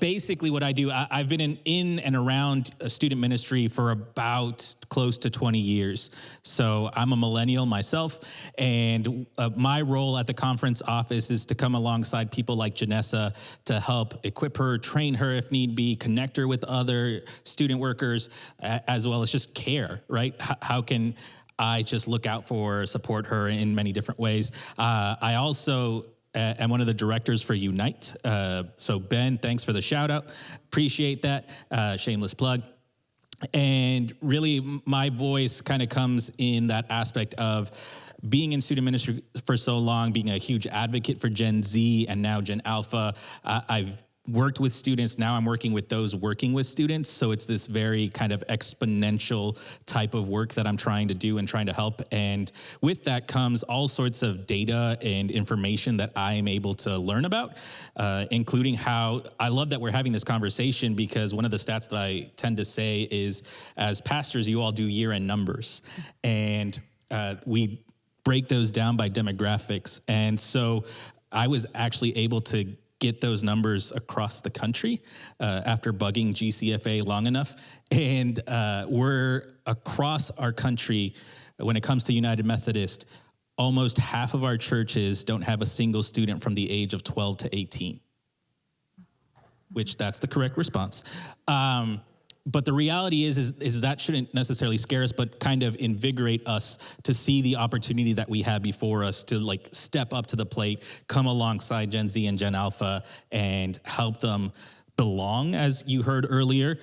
basically what I do, I've been in and around student ministry for about close to 20 years. So I'm a millennial myself, and my role at the conference office is to come alongside people like Janessa to help equip her, train her if need be, connect her with other student workers, as well as just care, right? How can I just look out for, support her in many different ways? I also am one of the directors for Unite. So Ben, thanks for the shout out. Appreciate that. Shameless plug. And really my voice kind of comes in that aspect of being in student ministry for so long, being a huge advocate for Gen Z and now Gen Alpha. I've worked with students. Now I'm working with those working with students. So it's this very kind of exponential type of work that I'm trying to do and trying to help. And with that comes all sorts of data and information that I am able to learn about, including how I love that we're having this conversation, because one of the stats that I tend to say is, as pastors, you all do year-end numbers. And we break those down by demographics. And so I was actually able to get those numbers across the country after bugging GCFA long enough. And we're across our country, when it comes to United Methodist, almost half of our churches don't have a single student from the age of 12 to 18, which that's the correct response. But the reality is that shouldn't necessarily scare us, but kind of invigorate us to see the opportunity that we have before us to like step up to the plate, come alongside Gen Z and Gen Alpha and help them belong, as you heard earlier,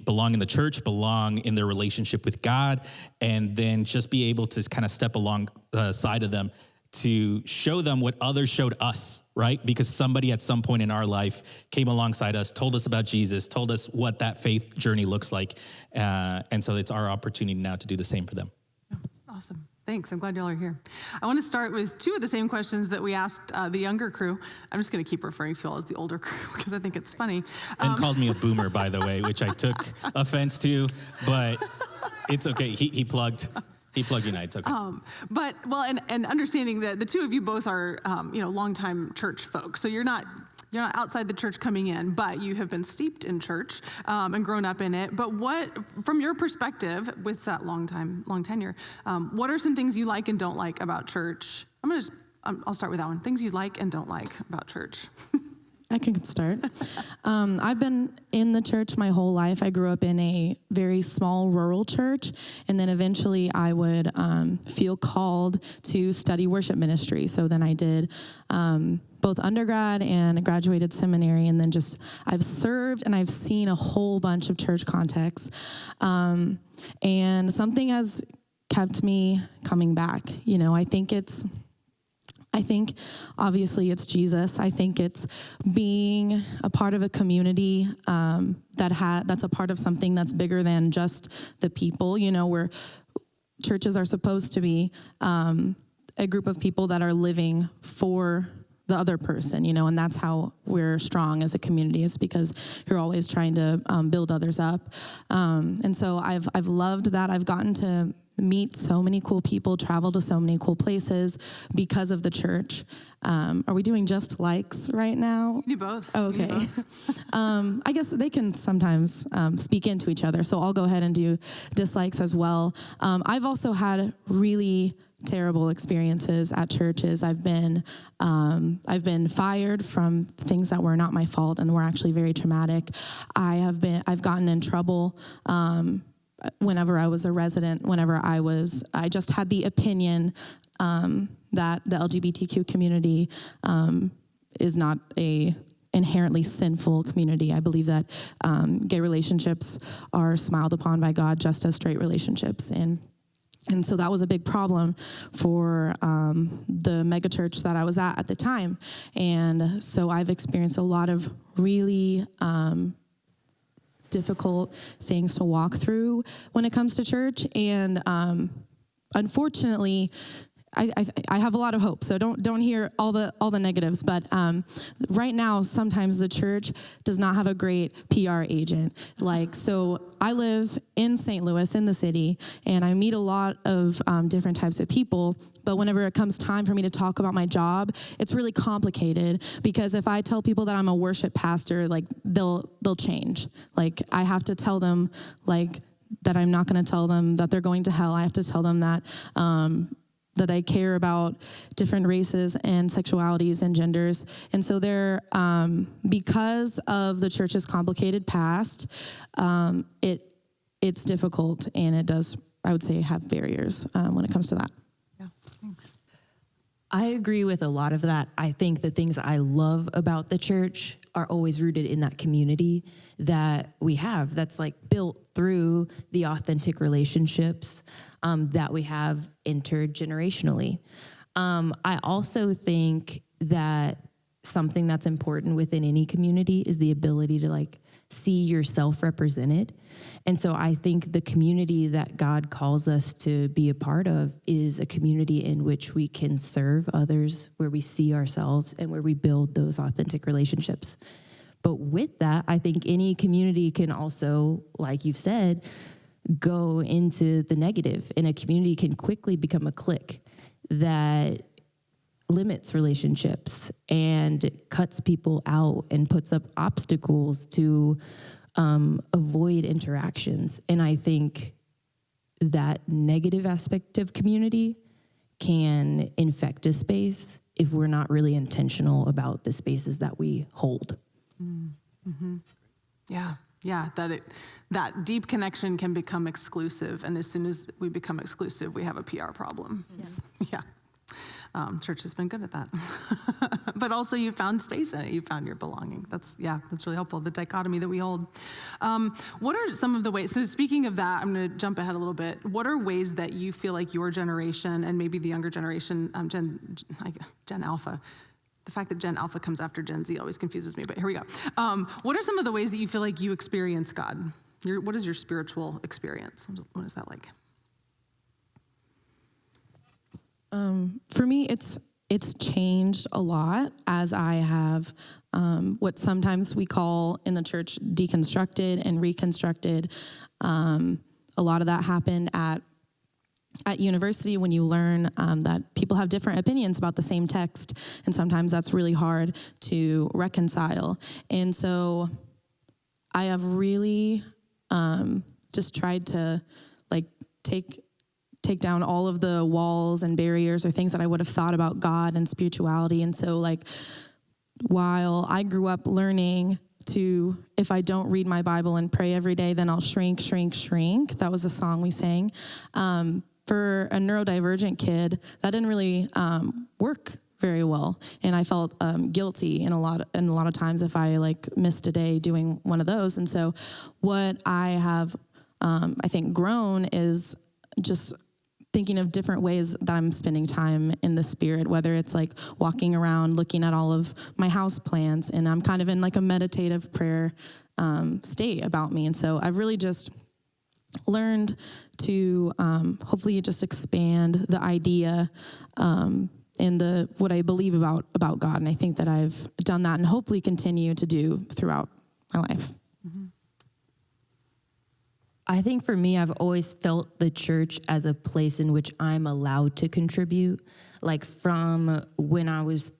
belong in the church, belong in their relationship with God, and then just be able to kind of step alongside of them to show them what others showed us, right? Because somebody at some point in our life came alongside us, told us about Jesus, told us what that faith journey looks like. And so it's our opportunity now to do the same for them. Awesome. Thanks. I'm glad y'all are here. I want to start with two of the same questions that we asked the younger crew. I'm just going to keep referring to you all as the older crew because I think it's funny. And called me a boomer, by the way, which I took offense to, but it's okay. He plugged United. It's okay. And understanding that the two of you both are, longtime church folks. So you're not outside the church coming in, but you have been steeped in church and grown up in it. But what, from your perspective, with that long tenure, what are some things you like and don't like about church? I'll start with that one. Things you like and don't like about church. I can start. I've been in the church my whole life. I grew up in a very small rural church, and then eventually I would feel called to study worship ministry. So then I did both undergrad and graduated seminary, and then I've served and I've seen a whole bunch of church contexts. And something has kept me coming back. I think obviously it's Jesus. I think it's being a part of a community that's a part of something that's bigger than just the people, where churches are supposed to be a group of people that are living for the other person, and that's how we're strong as a community, is because you're always trying to build others up. And so I've loved that. I've gotten to meet so many cool people, travel to so many cool places because of the church. Are we doing just likes right now? You do both. Oh, okay. I guess they can sometimes speak into each other, so I'll go ahead and do dislikes as well. I've also had really terrible experiences at churches. I've been fired from things that were not my fault and were actually very traumatic. I've gotten in trouble whenever I was a resident, I just had the opinion that the LGBTQ community is not a inherently sinful community. I believe that gay relationships are smiled upon by God just as straight relationships. And so that was a big problem for the megachurch that I was at the time. And so I've experienced a lot of really difficult things to walk through when it comes to church. And unfortunately, I have a lot of hope, so don't hear all the negatives. But right now, sometimes the church does not have a great PR agent. So I live in St. Louis, in the city, and I meet a lot of different types of people. But whenever it comes time for me to talk about my job, it's really complicated, because if I tell people that I'm a worship pastor, they'll change. I have to tell them that I'm not going to tell them that they're going to hell. I have to tell them that I care about different races and sexualities and genders. And so because of the church's complicated past, it's difficult, and it does, I would say, have barriers when it comes to that. Yeah, thanks. I agree with a lot of that. I think the things I love about the church are always rooted in that community that we have, that's built through the authentic relationships that we have intergenerationally. I also think that something that's important within any community is the ability to see yourself represented. And so I think the community that God calls us to be a part of is a community in which we can serve others, where we see ourselves and where we build those authentic relationships. But with that, I think any community can also, like you've said, go into the negative, and a community can quickly become a clique that limits relationships and cuts people out and puts up obstacles to avoid interactions. And I think that negative aspect of community can infect a space if we're not really intentional about the spaces that we hold. Mm-hmm. Yeah, that deep connection can become exclusive, and as soon as we become exclusive, we have a PR problem. Yeah. Church has been good at that. But also you found space in it, you found your belonging. That's really helpful, the dichotomy that we hold. What are some of the ways, so speaking of that, I'm gonna jump ahead a little bit. What are ways that you feel like your generation and maybe the younger generation, Gen Alpha, the fact that Gen Alpha comes after Gen Z always confuses me, but here we go. What are some of the ways that you feel like you experience God? What is your spiritual experience? What is that like? For me, it's changed a lot as I have what sometimes we call in the church deconstructed and reconstructed. A lot of that happened at university when you learn that people have different opinions about the same text, and sometimes that's really hard to reconcile. And so I have really just tried to take down all of the walls and barriers or things that I would have thought about God and spirituality. And so while I grew up learning to, if I don't read my Bible and pray every day, then I'll shrink, shrink, shrink. That was the song we sang. For a neurodivergent kid, that didn't really work very well. And I felt guilty in a lot of times if I missed a day doing one of those. And so what I have, I think, grown is just thinking of different ways that I'm spending time in the Spirit, whether it's walking around, looking at all of my house plants, and I'm kind of in a meditative prayer state about me. And so I've really just learned to hopefully just expand the idea and what I believe about God. And I think that I've done that and hopefully continue to do throughout my life. I think for me, I've always felt the church as a place in which I'm allowed to contribute. From when I was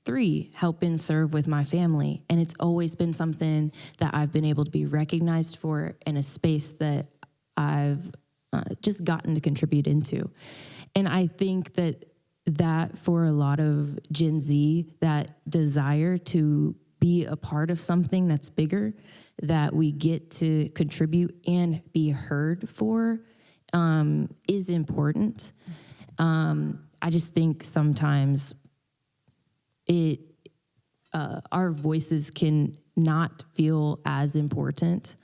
3, help and serve with my family. And it's always been something that I've been able to be recognized for in a space that I've just gotten to contribute into. And I think that for a lot of Gen Z, that desire to be a part of something that's bigger, that we get to contribute and be heard for, is important. I just think sometimes our voices can not feel as important.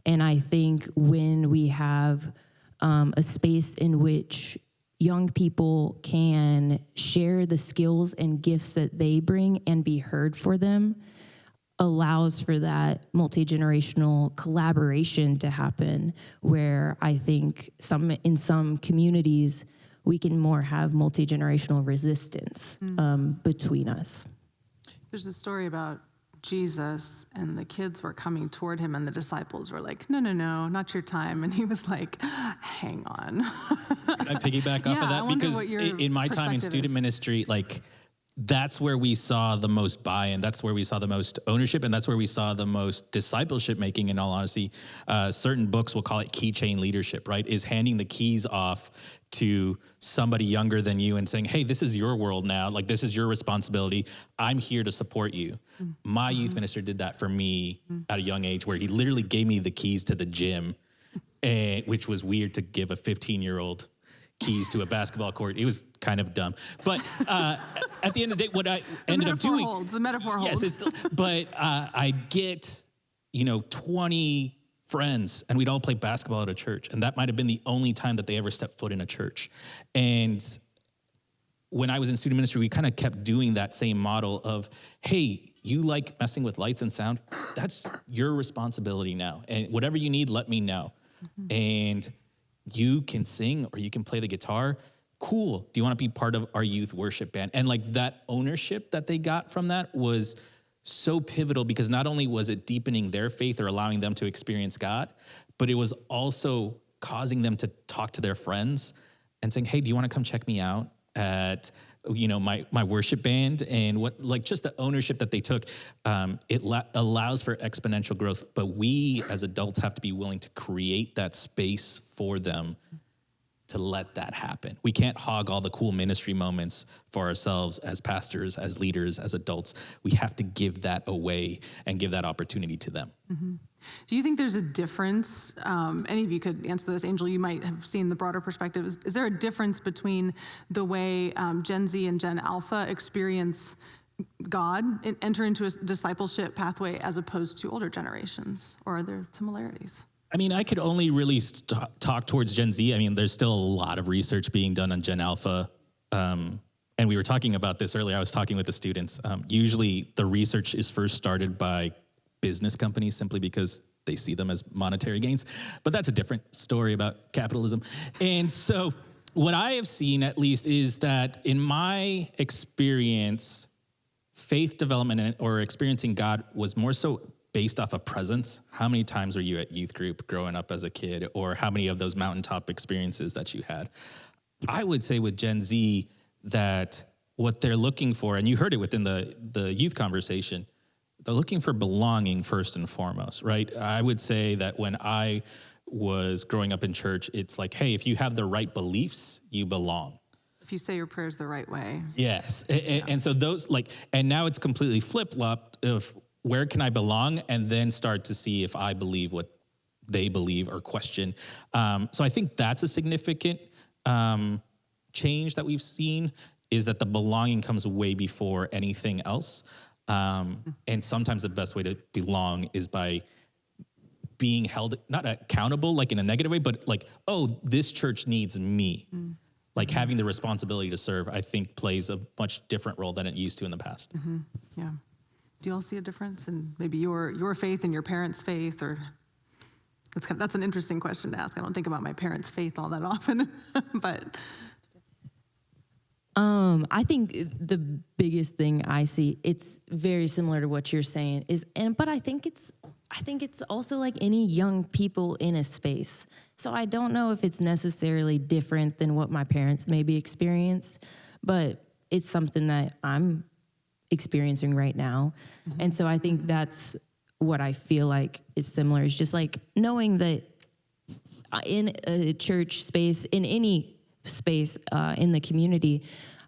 And I think when we have a space in which young people can share the skills and gifts that they bring and be heard for them, allows for that multi-generational collaboration to happen, where I think in some communities we can more have multi-generational resistance between us. There's a story about Jesus, and the kids were coming toward him, and the disciples were like, no, not your time. And he was like, hang on. Can I piggyback off of that? Because in my time in student ministry, that's where we saw the most buy-in. That's where we saw the most ownership, and that's where we saw the most discipleship making, in all honesty. Certain books will call it keychain leadership, right? Is handing the keys off to somebody younger than you and saying, hey, this is your world now. This is your responsibility. I'm here to support you. My youth minister did that for me at a young age, where he literally gave me the keys to the gym, which was weird to give a 15-year-old keys to a basketball court. It was kind of dumb. But at the end of the day, what I ended up doing... The metaphor holds. Yes, but I'd get, 20 friends, and we'd all play basketball at a church. And that might have been the only time that they ever stepped foot in a church. And when I was in student ministry, we kind of kept doing that same model of, hey, you like messing with lights and sound? That's your responsibility now. And whatever you need, let me know. And you can sing or you can play the guitar. Cool. Do you want to be part of our youth worship band? And that ownership that they got from that was so pivotal, because not only was it deepening their faith or allowing them to experience God, but it was also causing them to talk to their friends and saying, hey, do you want to come check me out at my worship band? And just the ownership that they took, it allows for exponential growth. But we as adults have to be willing to create that space for them to let that happen. We can't hog all the cool ministry moments for ourselves as pastors, as leaders, as adults. We have to give that away and give that opportunity to them. Mm-hmm. Do you think there's a difference? Any of you could answer this. Angel, you might have seen the broader perspective. Is there a difference between the way Gen Z and Gen Alpha experience God and enter into a discipleship pathway as opposed to older generations? Or are there similarities? I mean, I could only really talk towards Gen Z. I mean, there's still a lot of research being done on Gen Alpha. And we were talking about this earlier. I was talking with the students. Usually the research is first started by business companies simply because they see them as monetary gains. But that's a different story about capitalism. And so what I have seen, at least, is that in my experience, faith development or experiencing God was more so based off of presence. How many times were you at youth group growing up as a kid, or how many of those mountaintop experiences that you had? I would say with Gen Z that what they're looking for, and you heard it within the youth conversation, they're looking for belonging first and foremost, right? I would say that when I was growing up in church, it's like, hey, if you have the right beliefs, you belong. If you say your prayers the right way. Yes. And so those and now it's completely flip-flopped of where can I belong, and then start to see if I believe what they believe or question. So I think that's a significant change that we've seen, is that the belonging comes way before anything else. And sometimes the best way to belong is by being held, not accountable, like in a negative way, but like, oh, this church needs me. Like having the responsibility to serve, I think plays a much different role than it used to in the past. Mm-hmm. Yeah. Do you all see a difference in maybe your faith and your parents' faith? Or that's an interesting question to ask. I don't think about my parents' faith all that often, but. I think the biggest thing I see, it's very similar to what you're saying, but I think it's also like any young people in a space. So I don't know if it's necessarily different than what my parents maybe experienced, but it's something that I'm experiencing right now. Mm-hmm. And so I think that's what I feel like is similar. It's just like knowing that in a church space, in any space in the community,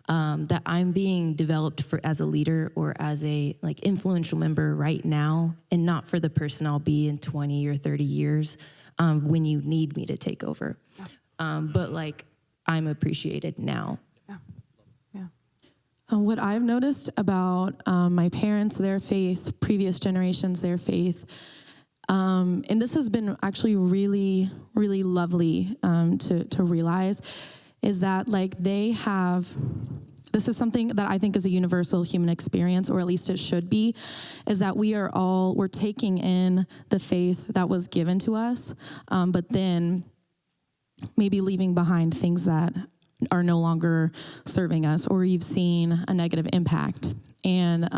that I'm being developed as a leader or as a like influential member right now, and not for the person I'll be in 20 or 30 years when you need me to take over. Yeah. But like I'm appreciated now. What I've noticed about my parents, their faith, previous generations, their faith, and this has been actually really, really lovely to realize, is that like this is something that I think is a universal human experience, or at least it should be, is that we're taking in the faith that was given to us, but then maybe leaving behind things that are no longer serving us, or you've seen a negative impact. And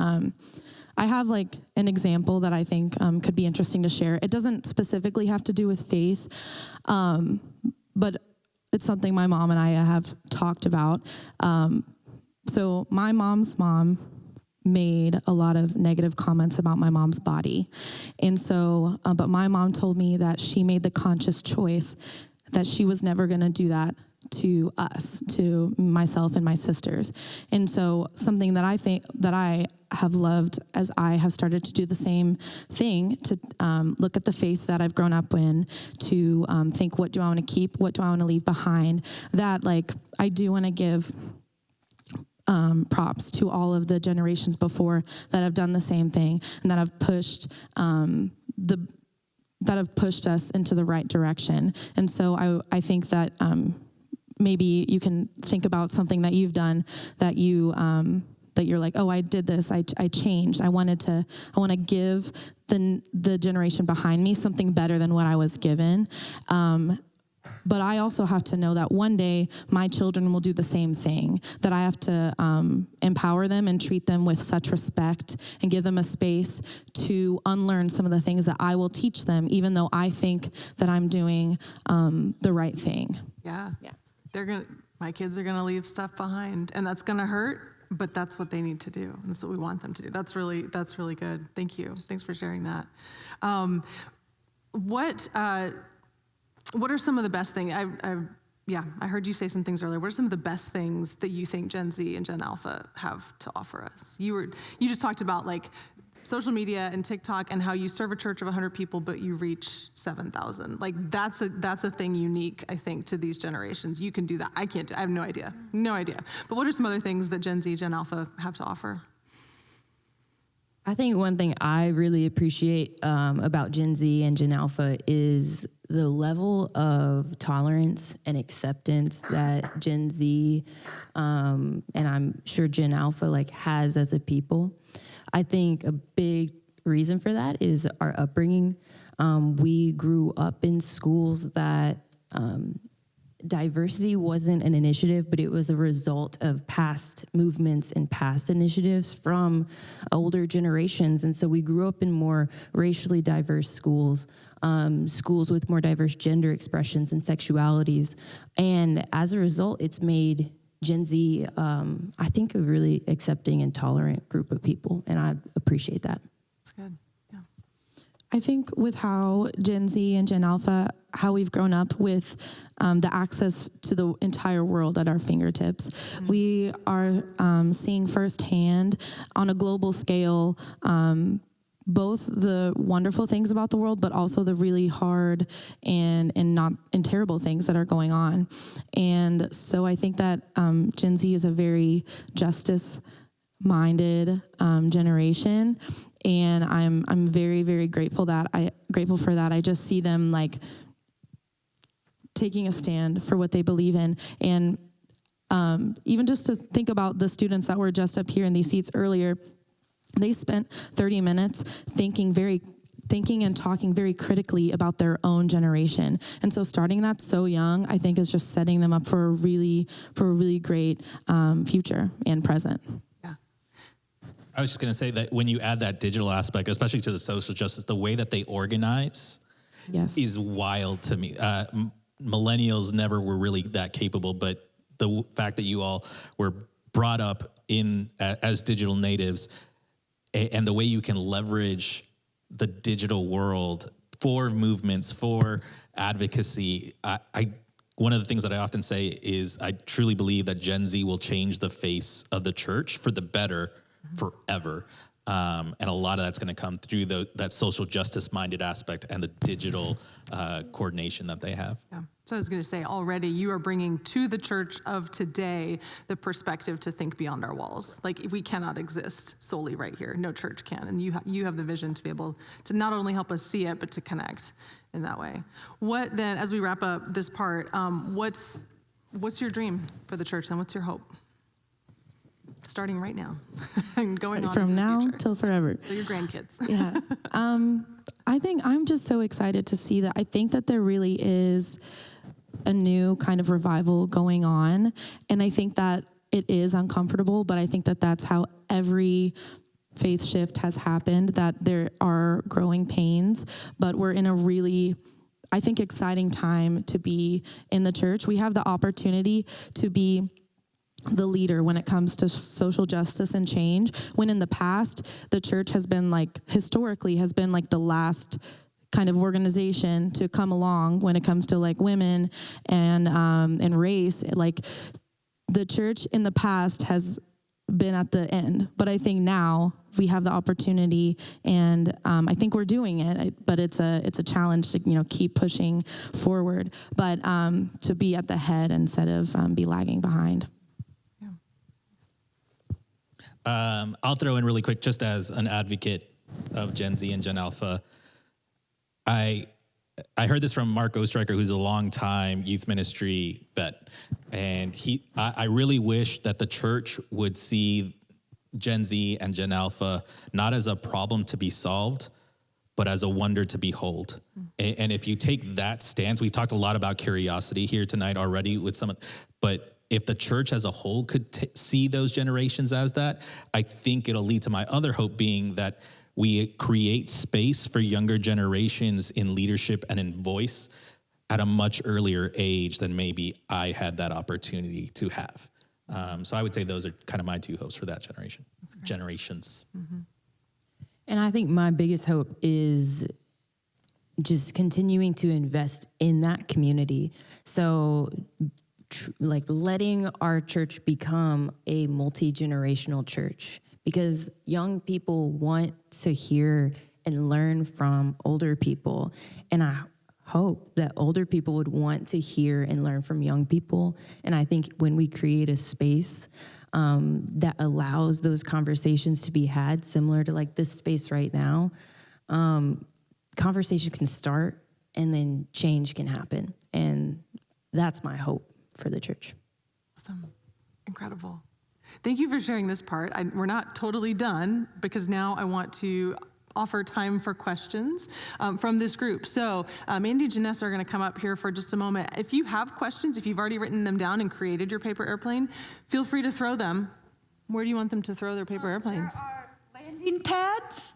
I have like an example that I think could be interesting to share. It doesn't specifically have to do with faith, but it's something my mom and I have talked about. So my mom's mom made a lot of negative comments about my mom's body. And so, but my mom told me that she made the conscious choice that she was never going to do that to us, to myself and my sisters. And so something that I think that I have loved as I have started to do the same thing, to look at the faith that I've grown up in, to think, what do I want to keep? What do I want to leave behind? That like, I do want to give props to all of the generations before that have done the same thing, and that have pushed us into the right direction. And so I think that maybe you can think about something that you've done that you're like, oh, I did this, I changed. I want to give the generation behind me something better than what I was given. But I also have to know that one day my children will do the same thing, that I have to empower them and treat them with such respect and give them a space to unlearn some of the things that I will teach them, even though I think that I'm doing the right thing. Yeah. My kids are gonna leave stuff behind, and that's gonna hurt, but that's what they need to do. That's what we want them to do. That's really good. Thank you. Thanks for sharing that. What are some of the best things? Yeah, I heard you say some things earlier. What are some of the best things that you think Gen Z and Gen Alpha have to offer us? You just talked about like social media and TikTok and how you serve a church of 100 people, but you reach 7,000. Like that's a thing unique, I think, to these generations. You can do that. I can't. I have no idea. But what are some other things that Gen Z, Gen Alpha have to offer? I think one thing I really appreciate about Gen Z and Gen Alpha is the level of tolerance and acceptance that Gen Z and I'm sure Gen Alpha like has as a people. I think a big reason for that is our upbringing. We grew up in schools that diversity wasn't an initiative, but it was a result of past movements and past initiatives from older generations. And so we grew up in more racially diverse schools, schools with more diverse gender expressions and sexualities. And as a result, it's made Gen Z, I think, a really accepting and tolerant group of people. And I appreciate that. That's good. Yeah. I think with how Gen Z and Gen Alpha, how we've grown up with the access to the entire world at our fingertips, we are seeing firsthand on a global scale both the wonderful things about the world, but also the really hard and terrible things that are going on. And so I think that Gen Z is a very justice-minded generation. And I'm very, very grateful for that. I just see them like taking a stand for what they believe in. And even just to think about the students that were just up here in these seats earlier, they spent 30 minutes thinking and talking very critically about their own generation. And so starting that so young, I think, is just setting them up for a really great future and present. I was just going to say that when you add that digital aspect, especially to the social justice, the way that they organize is wild to me. Millennials never were really that capable, but the fact that you all were brought up as digital natives and the way you can leverage the digital world for movements, for advocacy. One of the things that I often say is I truly believe that Gen Z will change the face of the church for the better forever. And a lot of that's going to come through that social justice minded aspect and the digital coordination that they have. Yeah. So I was going to say, already you are bringing to the church of today the perspective to think beyond our walls. Like we cannot exist solely right here. No church can. And you have the vision to be able to not only help us see it, but to connect in that way. What then, as we wrap up this part, what's your dream for the church and what's your hope? Starting right now and going on from now future. Till forever. So your grandkids. Yeah. I think I'm just so excited to see that. I think that there really is a new kind of revival going on. And I think that it is uncomfortable, but I think that that's how every faith shift has happened, that there are growing pains, but we're in a really, I think, exciting time to be in the church. We have the opportunity to be the leader when it comes to social justice and change, when in the past, the church has been historically the last kind of organization to come along when it comes to women and race. Like the church in the past has been at the end, but I think now we have the opportunity, and I think we're doing it. But it's a challenge to keep pushing forward, but to be at the head instead of be lagging behind. I'll throw in really quick, just as an advocate of Gen Z and Gen Alpha. I heard this from Mark Ostreicher, who's a longtime youth ministry vet, and I really wish that the church would see Gen Z and Gen Alpha not as a problem to be solved, but as a wonder to behold. And if you take that stance, we've talked a lot about curiosity here tonight already with but if the church as a whole could see those generations as that, I think it'll lead to my other hope being that we create space for younger generations in leadership and in voice at a much earlier age than maybe I had that opportunity to have. So I would say those are kind of my two hopes for that generations. Mm-hmm. And I think my biggest hope is just continuing to invest in that community. So like letting our church become a multi-generational church, because young people want to hear and learn from older people. And I hope that older people would want to hear and learn from young people. And I think when we create a space that allows those conversations to be had, similar to like this space right now, conversation can start and then change can happen. And that's my hope for the church. Awesome. Incredible. Thank you for sharing this part. We're not totally done, because now I want to offer time for questions from this group. So Mandy and Janessa are going to come up here for just a moment. If you have questions, if you've already written them down and created your paper airplane, feel free to throw them. Where do you want them to throw their paper airplanes? There are landing pads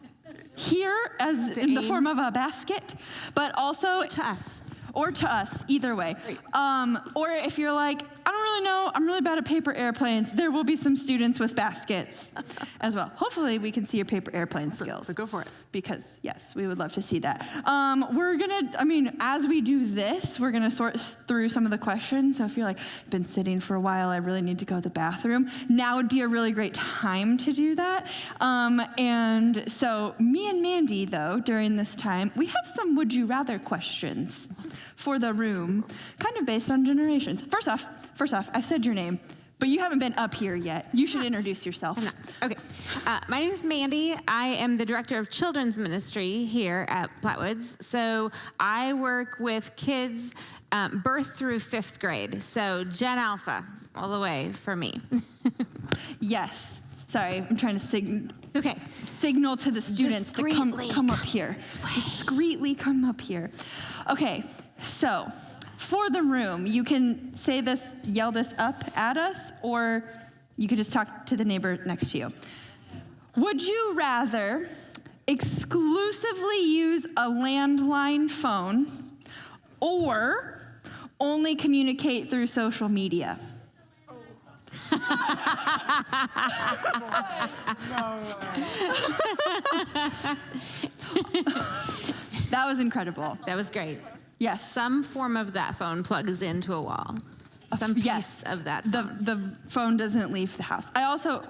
here as in the form of a basket, but also to us. Or to us, either way. Or if you're like, I don't really know, I'm really bad at paper airplanes, there will be some students with baskets as well. Hopefully we can see your paper airplane skills. So go for it. Because yes, we would love to see that. We're gonna, as we do this, we're gonna sort through some of the questions. So if you're like, I've been sitting for a while, I really need to go to the bathroom, now would be a really great time to do that. And so me and Mandy, though, during this time, we have some would you rather questions for the room, kind of based on generations. First off, I've said your name, but you haven't been up here yet. You should introduce yourself. I'm not. Okay. My name is Mandy. I am the director of children's ministry here at Plattwoods. So I work with kids birth through 5th grade. So Gen Alpha, all the way for me. Yes. Sorry, I'm trying to signal to the students to come up here. Discreetly come up here. Okay, so for the room, you can say this, yell this up at us, or you could just talk to the neighbor next to you. Would you rather exclusively use a landline phone or only communicate through social media? That was incredible. That was great. Yes. Some form of that phone plugs into a wall. Some piece of that phone. The phone doesn't leave the house. I also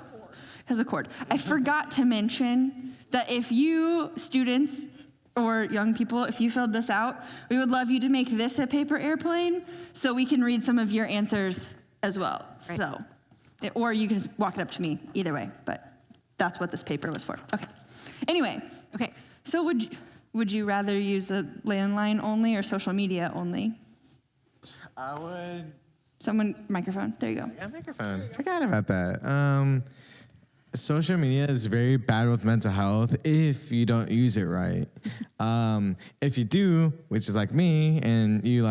has a cord. I forgot to mention that if you students or young people, if you filled this out, we would love you to make this a paper airplane so we can read some of your answers as well. Right. So, or you can just walk it up to me, either way, but that's what this paper was for. Okay. Anyway. Okay. So would you rather use a landline only or social media only? I would. Someone, microphone. There you go. Yeah, microphone. Forgot about that. Social media is very bad with mental health if you don't use it right. If you do, which is like me, and you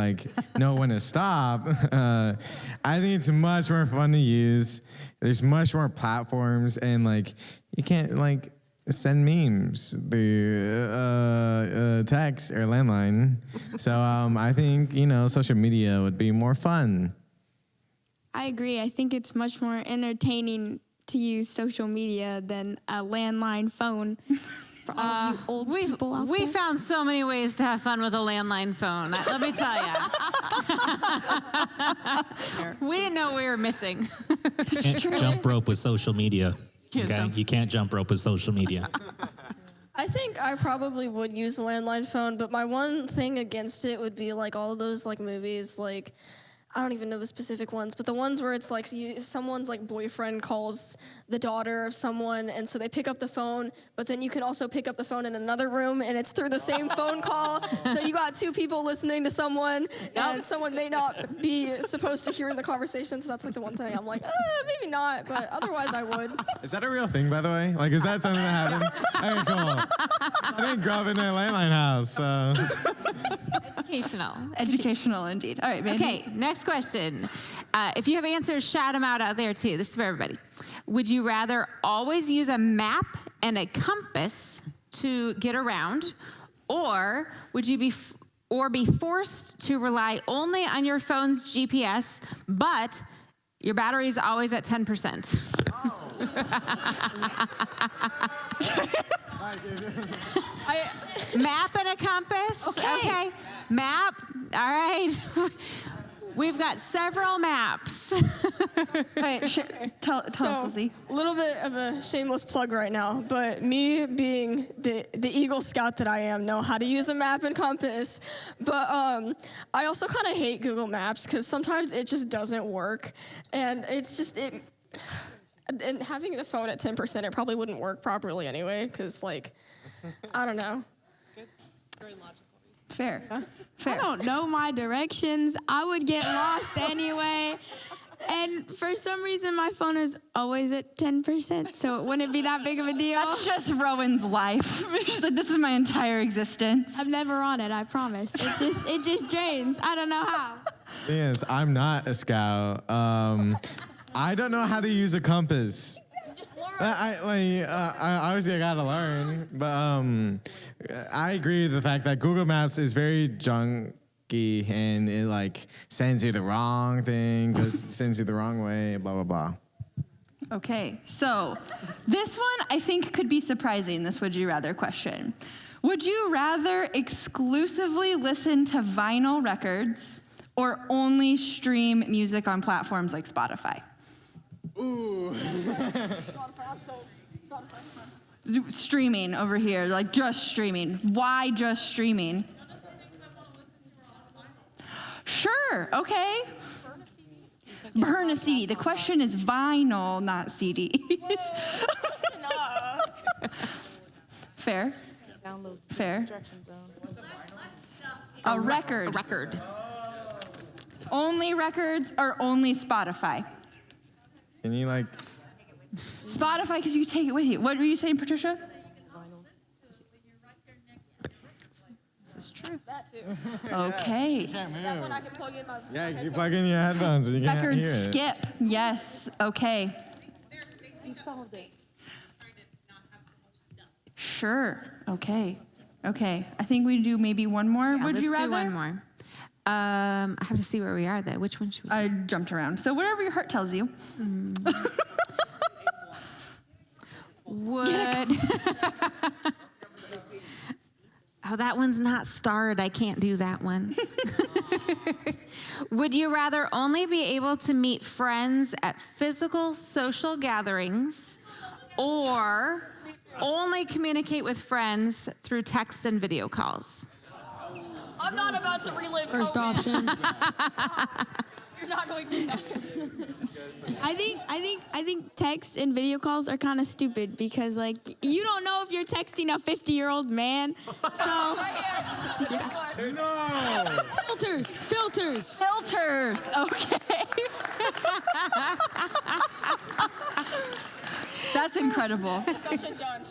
know when to stop, I think it's much more fun to use. There's much more platforms, and you can't send memes through text or landline. So I think social media would be more fun. I agree. I think it's much more entertaining to use social media than a landline phone. For all of you old people out We there. found so many ways to have fun with a landline phone. Let me tell you. We didn't know we were missing. You can't jump rope with social media. You can't jump rope with social media. I think I probably would use a landline phone, but my one thing against it would be all those movies I don't even know the specific ones, but the ones where it's someone's boyfriend calls the daughter of someone, and so they pick up the phone, but then you can also pick up the phone in another room, and it's through the same phone call. So you got two people listening to someone, and someone may not be supposed to hear the conversation. So that's the one thing I'm maybe not, but otherwise I would. Is that a real thing, by the way? Is that something that happened? Okay, cool. I didn't grow up in a landline house, so. Educational indeed. All right, Mandy. Okay, next question. If you have answers, shout them out there too. This is for everybody. Would you rather always use a map and a compass to get around, or would you be forced to rely only on your phone's GPS, but your battery is always at 10%? Map and a compass. Okay. Map. All right. We've got several maps. All right, tell us, Lizzie. A little bit of a shameless plug right now, but me being the Eagle Scout that I am, know how to use a map and compass. But I also kind of hate Google Maps because sometimes it just doesn't work, and it's just it. And having the phone at 10%, it probably wouldn't work properly anyway. Because I don't know. Very logical. Fair. I don't know my directions. I would get lost anyway. And for some reason, my phone is always at 10%, so it wouldn't be that big of a deal. That's just Rowan's life. She's like, this is my entire existence. I'm never on it, I promise. It just drains. I don't know how. Thing is, I'm not a scout. I don't know how to use a compass. I obviously I gotta learn, but I agree with the fact that Google Maps is very junky and it like sends you the wrong thing, sends you the wrong way, blah blah blah. Okay, so this one I think could be surprising. This would you rather question. Would you rather exclusively listen to vinyl records or only stream music on platforms like Spotify? Ooh. Streaming over here, like just streaming. Why just streaming? Sure, okay. Burn a CD. The question is vinyl, not CDs. Fair. Fair. A record. A record. Only records or only Spotify? Can you like... Spotify, because you take it with you. What were you saying, Patricia? This is true. That too. Okay. That one I can plug in my... Yeah, because you plug in your headphones and you can't Record hear it. skip. Yes. Okay. Sure. Okay. Okay. I think we do maybe one more. Yeah, Would you rather? Let's do one more. I have to see where we are, though. Which one should we do? I jumped around. So whatever your heart tells you. Would... Oh, that one's not starred. I can't do that one. Would you rather only be able to meet friends at physical social gatherings or only communicate with friends through text and video calls? I'm not about to relive First COVID. option. You're not going through that. I think text and video calls are kind of stupid because like you don't know if you're texting a 50-year-old man. So No. Filters. Okay. That's incredible. Discussion done.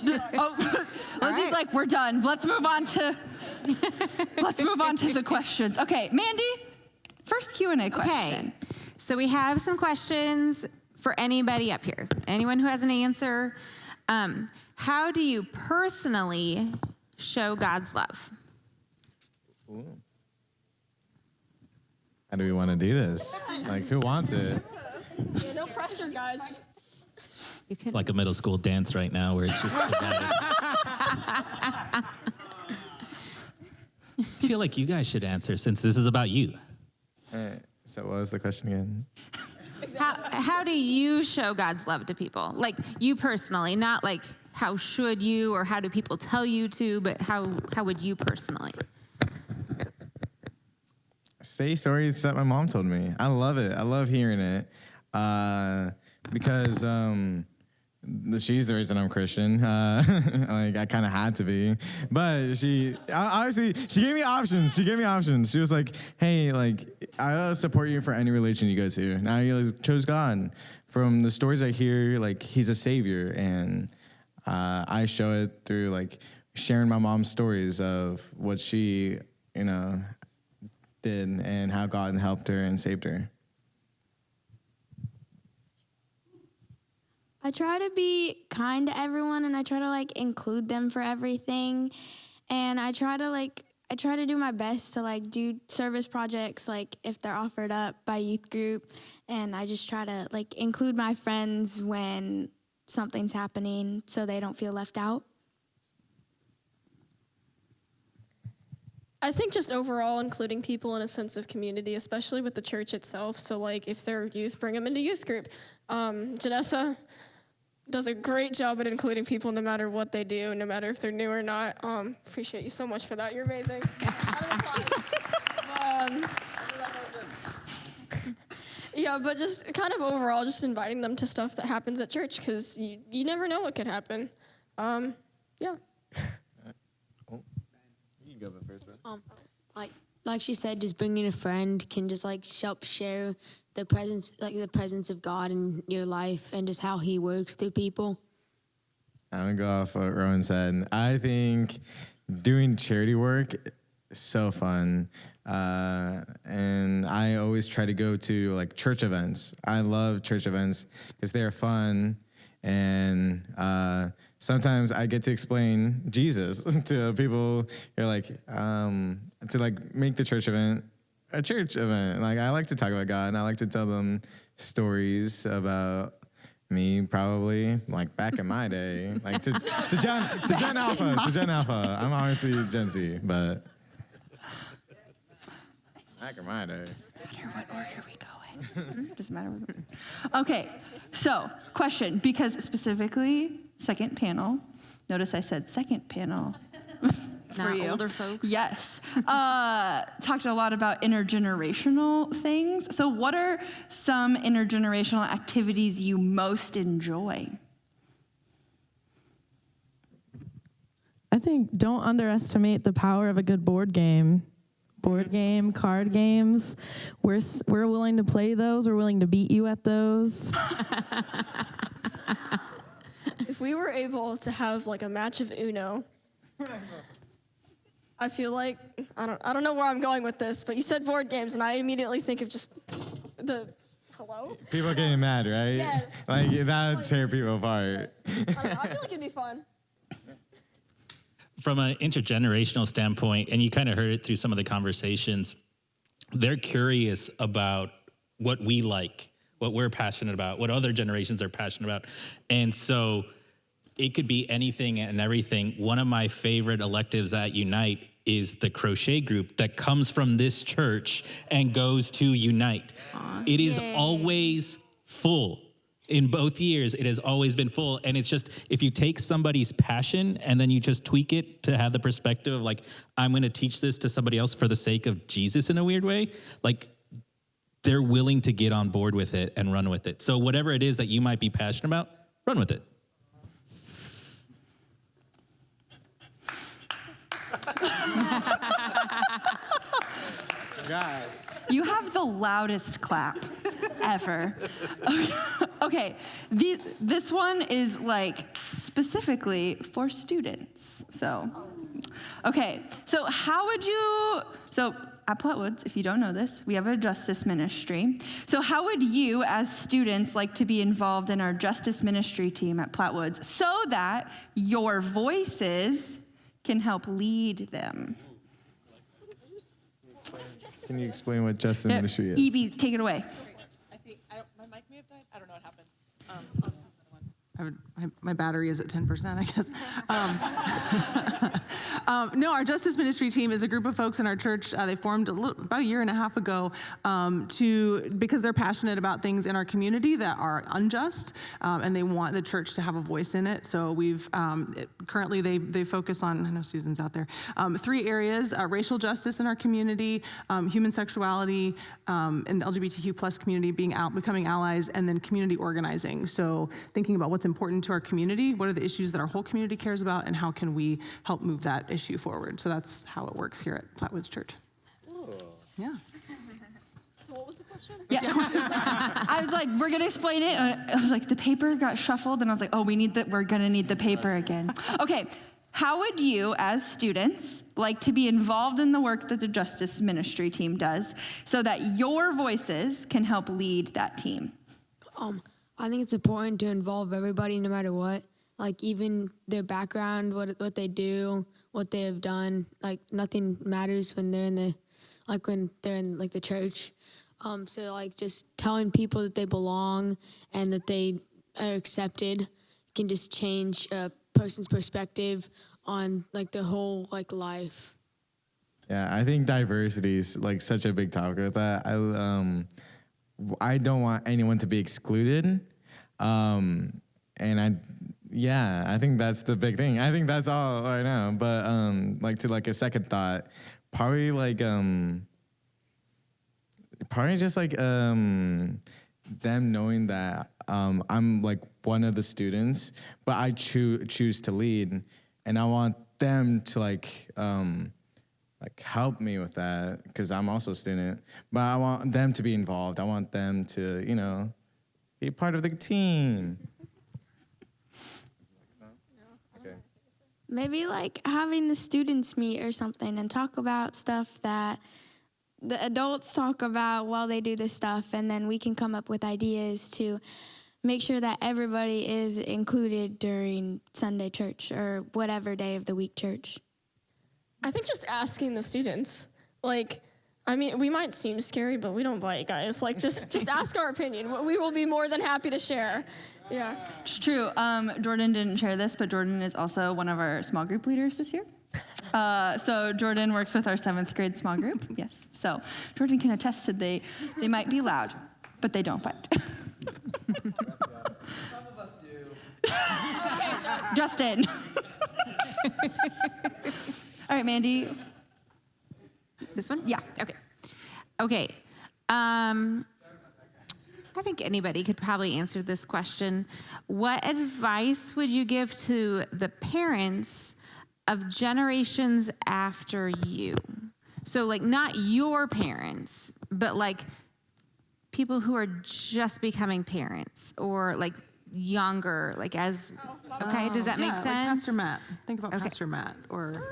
Lizzie's like, we're done. Let's move on to the questions. Okay, Mandy, first Q&A question. Okay, so we have some questions for anybody up here. Anyone who has an answer. How do you personally show God's love? Ooh. How do we want to do this? Like, who wants it? Yeah, no pressure, guys. Just... It's like a middle school dance right now where it's just divided. I feel like you guys should answer since this is about you. All right, so what was the question again? How do you show God's love to people? Like you personally, not like how should you or how do people tell you to, but how would you personally? Say stories that my mom told me. I love it. I love hearing it because she's the reason I'm Christian. Like I kind of had to be, but she gave me options. She was like, "Hey, like I'll support you for any religion you go to." Now you chose God. From the stories I hear, like He's a savior, and I show it through like sharing my mom's stories of what she, did and how God helped her and saved her. I try to be kind to everyone and I try to like include them for everything. And I try to do my best to like do service projects like if they're offered up by youth group, and I just try to like include my friends when something's happening so they don't feel left out. I think just overall including people in a sense of community, especially with the church itself. So like if they're youth, bring them into youth group. Janessa does a great job at including people no matter what they do, no matter if they're new or not. Appreciate you so much for that. You're amazing. Yeah, but just kind of overall just inviting them to stuff that happens at church because you never know what could happen. Yeah. You can go first, bro. Like she said, just bringing a friend can just like help share the presence of God in your life and just how He works through people. I'm gonna go off what Rowan said. I think doing charity work is so fun, and I always try to go to like church events. I love church events because they are fun, and sometimes I get to explain Jesus to people who are like, to like make the church event a church event. Like I like to talk about God and I like to tell them stories about me probably like back in my day, like to Gen Alpha. I'm honestly Gen Z, but back in my day. No matter what order we go in. Doesn't matter. Okay, so question, because specifically second panel, notice I said second panel for Not you. older folks. Yes. Talked a lot about intergenerational things. So what are some intergenerational activities you most enjoy? I think don't underestimate the power of a good board game. Board game, card games. We're willing to play those. We're willing to beat you at those. If we were able to have like a match of Uno, I feel like I don't know where I'm going with this, but you said board games, and I immediately think of just the hello. People getting mad, right? Yes. Like that would tear people apart. I feel like it'd be fun. From an intergenerational standpoint, and you kind of heard it through some of the conversations, they're curious about what we like, what we're passionate about, what other generations are passionate about. And so it could be anything and everything. One of my favorite electives at Unite is the crochet group that comes from this church and goes to Unite. It is always full. In both years, it has always been full. And it's just, if you take somebody's passion and then you just tweak it to have the perspective of like, I'm going to teach this to somebody else for the sake of Jesus in a weird way, like they're willing to get on board with it and run with it. So whatever it is that you might be passionate about, run with it. God. You have the loudest clap ever. Okay, this one is like specifically for students. So, okay, so how would you, so at Plattwoods, if you don't know this, we have a justice ministry. So how would you as students like to be involved in our justice ministry team at Plattwoods so that your voices can help lead them? Can you explain what justice ministry is? Evie, take it away. I think my mic may have died. I don't know what happened. My battery is at 10%, I guess. No, our justice ministry team is a group of folks in our church. They formed about a year and a half ago because they're passionate about things in our community that are unjust, and they want the church to have a voice in it. So currently they focus on, I know Susan's out there, 3 areas: racial justice in our community, human sexuality, and the LGBTQ plus community becoming allies, and then community organizing. So thinking about what's important to our community, what are the issues that our whole community cares about, and how can we help move that issue forward. So that's how it works here at Plattwoods Church. Ooh. Yeah. So what was the question? Yeah. I was like, we're going to explain it. And I was like, the paper got shuffled. And I was like, oh, we're going to need the paper again. Okay. How would you, as students, like to be involved in the work that the justice ministry team does so that your voices can help lead that team? I think it's important to involve everybody no matter what. Like even their background, what they do, what they have done. Like nothing matters when they're in the church. So like just telling people that they belong and that they are accepted can just change a person's perspective on like their whole like life. Yeah, I think diversity is like such a big topic with that. I don't want anyone to be excluded. And I think that's the big thing. I think that's all right now. But like to like a second thought, probably just like them knowing that I'm like one of the students, but I choose to lead, and I want them to like help me with that because I'm also a student. But I want them to be involved. I want them to, you know, be part of the team. Maybe like having the students meet or something and talk about stuff that the adults talk about while they do this stuff, and then we can come up with ideas to make sure that everybody is included during Sunday church or whatever day of the week church. I think just asking the students, like, I mean, we might seem scary, but we don't bite, guys. Like, just ask our opinion. We will be more than happy to share. Yeah. It's true. Jordan didn't share this, but Jordan is also one of our small group leaders this year. So Jordan works with our 7th grade small group. Yes. So Jordan can attest that they might be loud, but they don't bite. Some of us do. Justin. All right, Mandy. This one? Yeah. Okay. I think anybody could probably answer this question. What advice would you give to the parents of generations after you? So like not your parents, but like people who are just becoming parents or like younger, like as, okay, does that make sense? Like Pastor Matt. Think about Pastor Matt or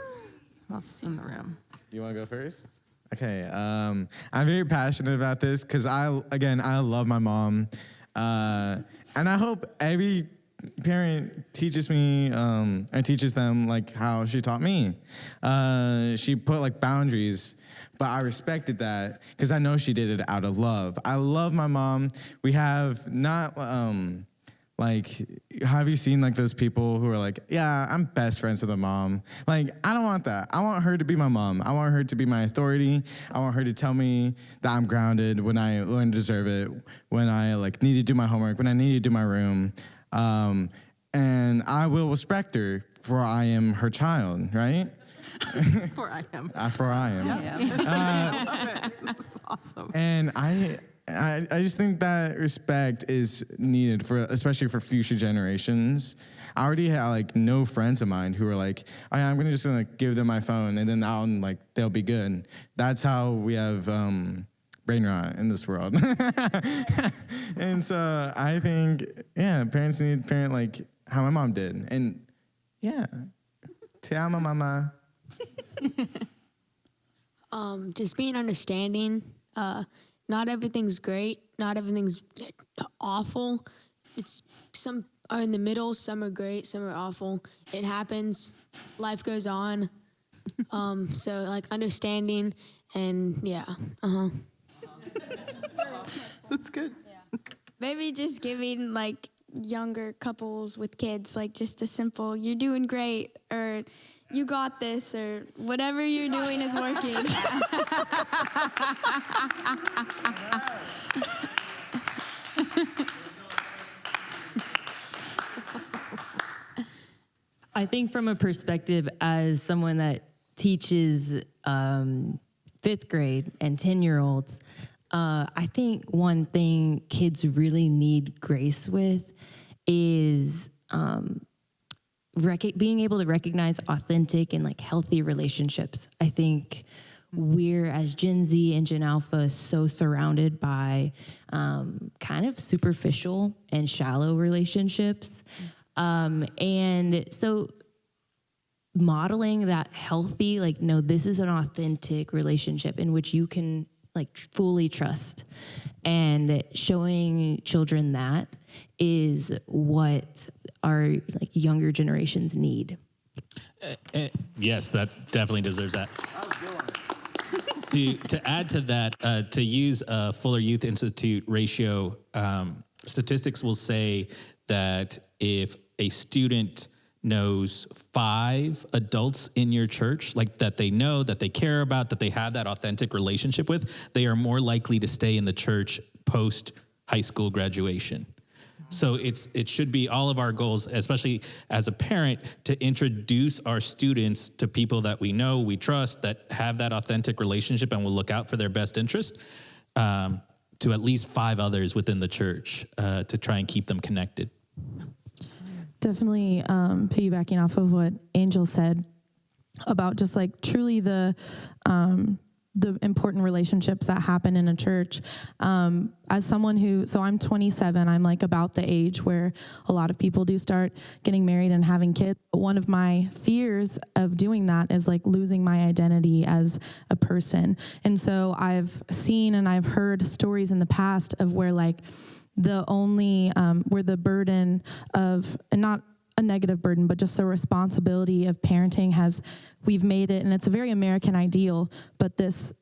who else is in the room? You want to go first? Okay, I'm very passionate about this because I love my mom, and I hope every parent teaches me and teaches them like how she taught me. She put like boundaries, but I respected that because I know she did it out of love. I love my mom. We have not like, have you seen like those people who are like, yeah, I'm best friends with a mom? Like, I don't want that. I want her to be my mom. I want her to be my authority. I want her to tell me that I'm grounded when I deserve it, when I like need to do my homework, when I need to do my room. And I will respect her for I am her child, right? For I am. For I am. Yeah. This is awesome. And I just think that respect is needed especially for future generations. I already have like no friends of mine who are like, oh, yeah, I'm just gonna give them my phone and then they'll be good. That's how we have brain rot in this world. And so I think, parents need to parent like how my mom did. And te amo, mama. Just being understanding. Not everything's great. Not everything's awful. Some are in the middle. Some are great. Some are awful. It happens. Life goes on. So like understanding and That's good. Maybe just giving like younger couples with kids like just a simple "you're doing great" or "you got this" or whatever you're doing is working. I think from a perspective as someone that teaches 5th grade and 10-year-olds, I think one thing kids really need grace with is being able to recognize authentic and like healthy relationships. I think we're, as Gen Z and Gen Alpha, so surrounded by kind of superficial and shallow relationships. And so modeling that healthy, like, no, this is an authentic relationship in which you can like fully trust, and showing children that is what our like younger generations need. Yes, that definitely deserves that. To add to that, to use a Fuller Youth Institute ratio, statistics will say that if a student knows 5 adults in your church, like that they know, that they care about, that they have that authentic relationship with, they are more likely to stay in the church post high school graduation. So it should be all of our goals, especially as a parent, to introduce our students to people that we know, we trust, that have that authentic relationship and will look out for their best interest, to at least 5 others within the church, to try and keep them connected. Definitely piggybacking off of what Angel said about just like truly the important relationships that happen in a church. As someone so I'm 27, I'm like about the age where a lot of people do start getting married and having kids. But one of my fears of doing that is like losing my identity as a person. And so I've seen and I've heard stories in the past of where like where the burden of, and not a negative burden, but just the responsibility of parenting we've made it, and it's a very American ideal, but this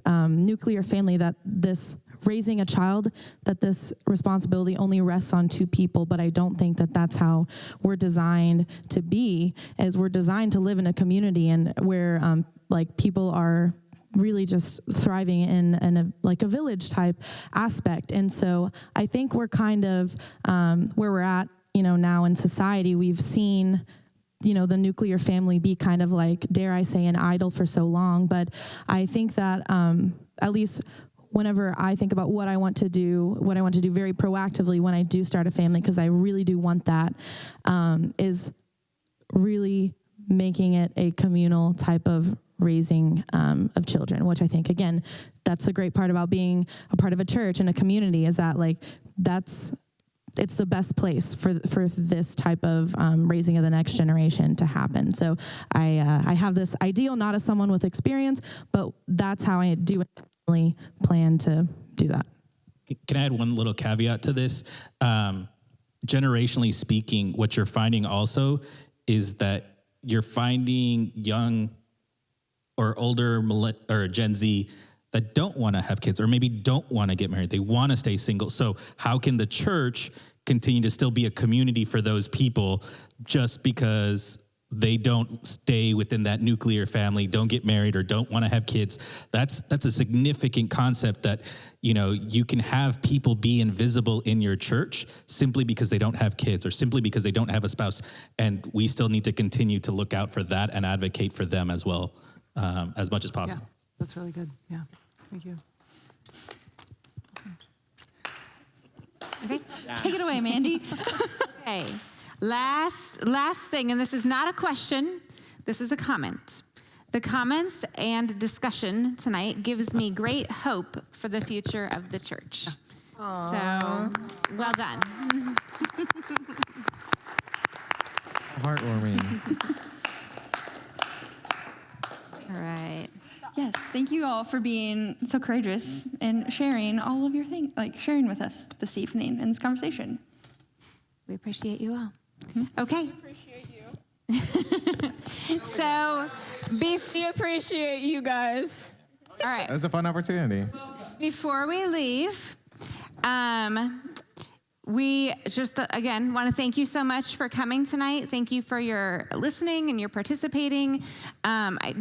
nuclear family, that this raising a child, that this responsibility only rests on 2 people, but I don't think that that's how we're designed to be, as we're designed to live in a community and where like people are really just thriving in a village type aspect. And so I think we're kind of where we're at, now in society. We've seen, the nuclear family be kind of like, dare I say, an idol for so long. But I think that at least whenever I think about what I want to do very proactively when I do start a family, because I really do want that, is really making it a communal type of raising of children, which I think, again, that's the great part about being a part of a church and a community, is that like it's the best place for this type of raising of the next generation to happen. So I have this ideal, not as someone with experience, but that's how I do plan to do that. Can I add one little caveat to this? Generationally speaking, what you're finding also is that you're finding young or older or Gen Z that don't want to have kids or maybe don't want to get married. They want to stay single. So how can the church continue to still be a community for those people just because they don't stay within that nuclear family, don't get married, or don't want to have kids? That's a significant concept that, you can have people be invisible in your church simply because they don't have kids or simply because they don't have a spouse. And we still need to continue to look out for that and advocate for them as well, as much as possible. Yeah, that's really good. Yeah, thank you. Okay, take it away, Mandy. Okay, last thing, and this is not a question, this is a comment. The comments and discussion tonight gives me great hope for the future of the church. Aww. So, well done. Heartwarming. All right. Yes, thank you all for being so courageous and sharing all of your things, sharing with us this evening in this conversation. We appreciate you all. Okay. We appreciate you. So, we appreciate you guys. All right. It was a fun opportunity. Before we leave, we just, again, want to thank you so much for coming tonight. Thank you for your listening and your participating.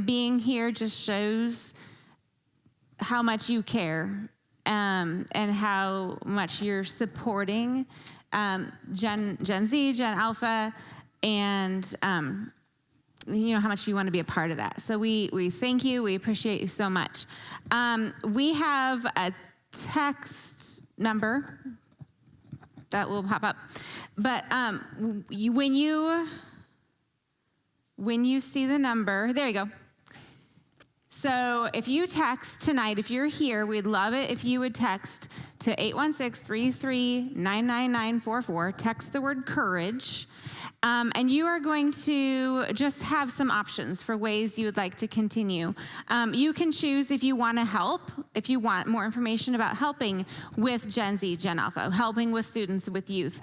Being here just shows how much you care and how much you're supporting Gen Z, Gen Alpha, and how much you want to be a part of that. So we thank you. We appreciate you so much. We have a text number that will pop up. But when you see the number, there you go. So if you text tonight, if you're here, we'd love it if you would text to 816-3399944. Text the word courage. And you are going to just have some options for ways you would like to continue. You can choose if you want to help, if you want more information about helping with Gen Z, Gen Alpha, helping with students, with youth.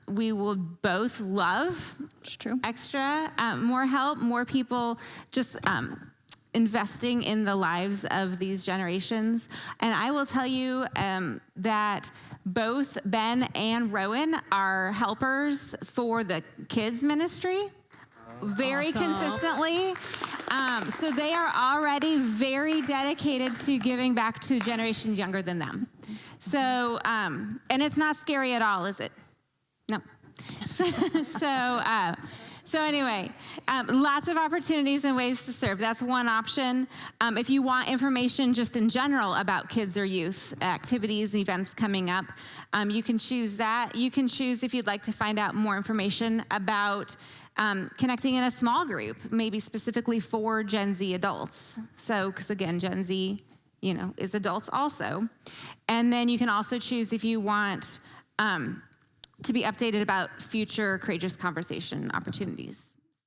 We will both love extra, more help, more people just investing in the lives of these generations. And I will tell you that both Ben and Rowan are helpers for the kids ministry very consistently. So they are already very dedicated to giving back to generations younger than them. So, and it's not scary at all, is it? No. So anyway, lots of opportunities and ways to serve. That's one option. If you want information just in general about kids or youth activities and events coming up, you can choose that. You can choose if you'd like to find out more information about connecting in a small group, maybe specifically for Gen Z adults. So, because again, Gen Z, is adults also. And then you can also choose if you want to be updated about future Courageous Conversation opportunities.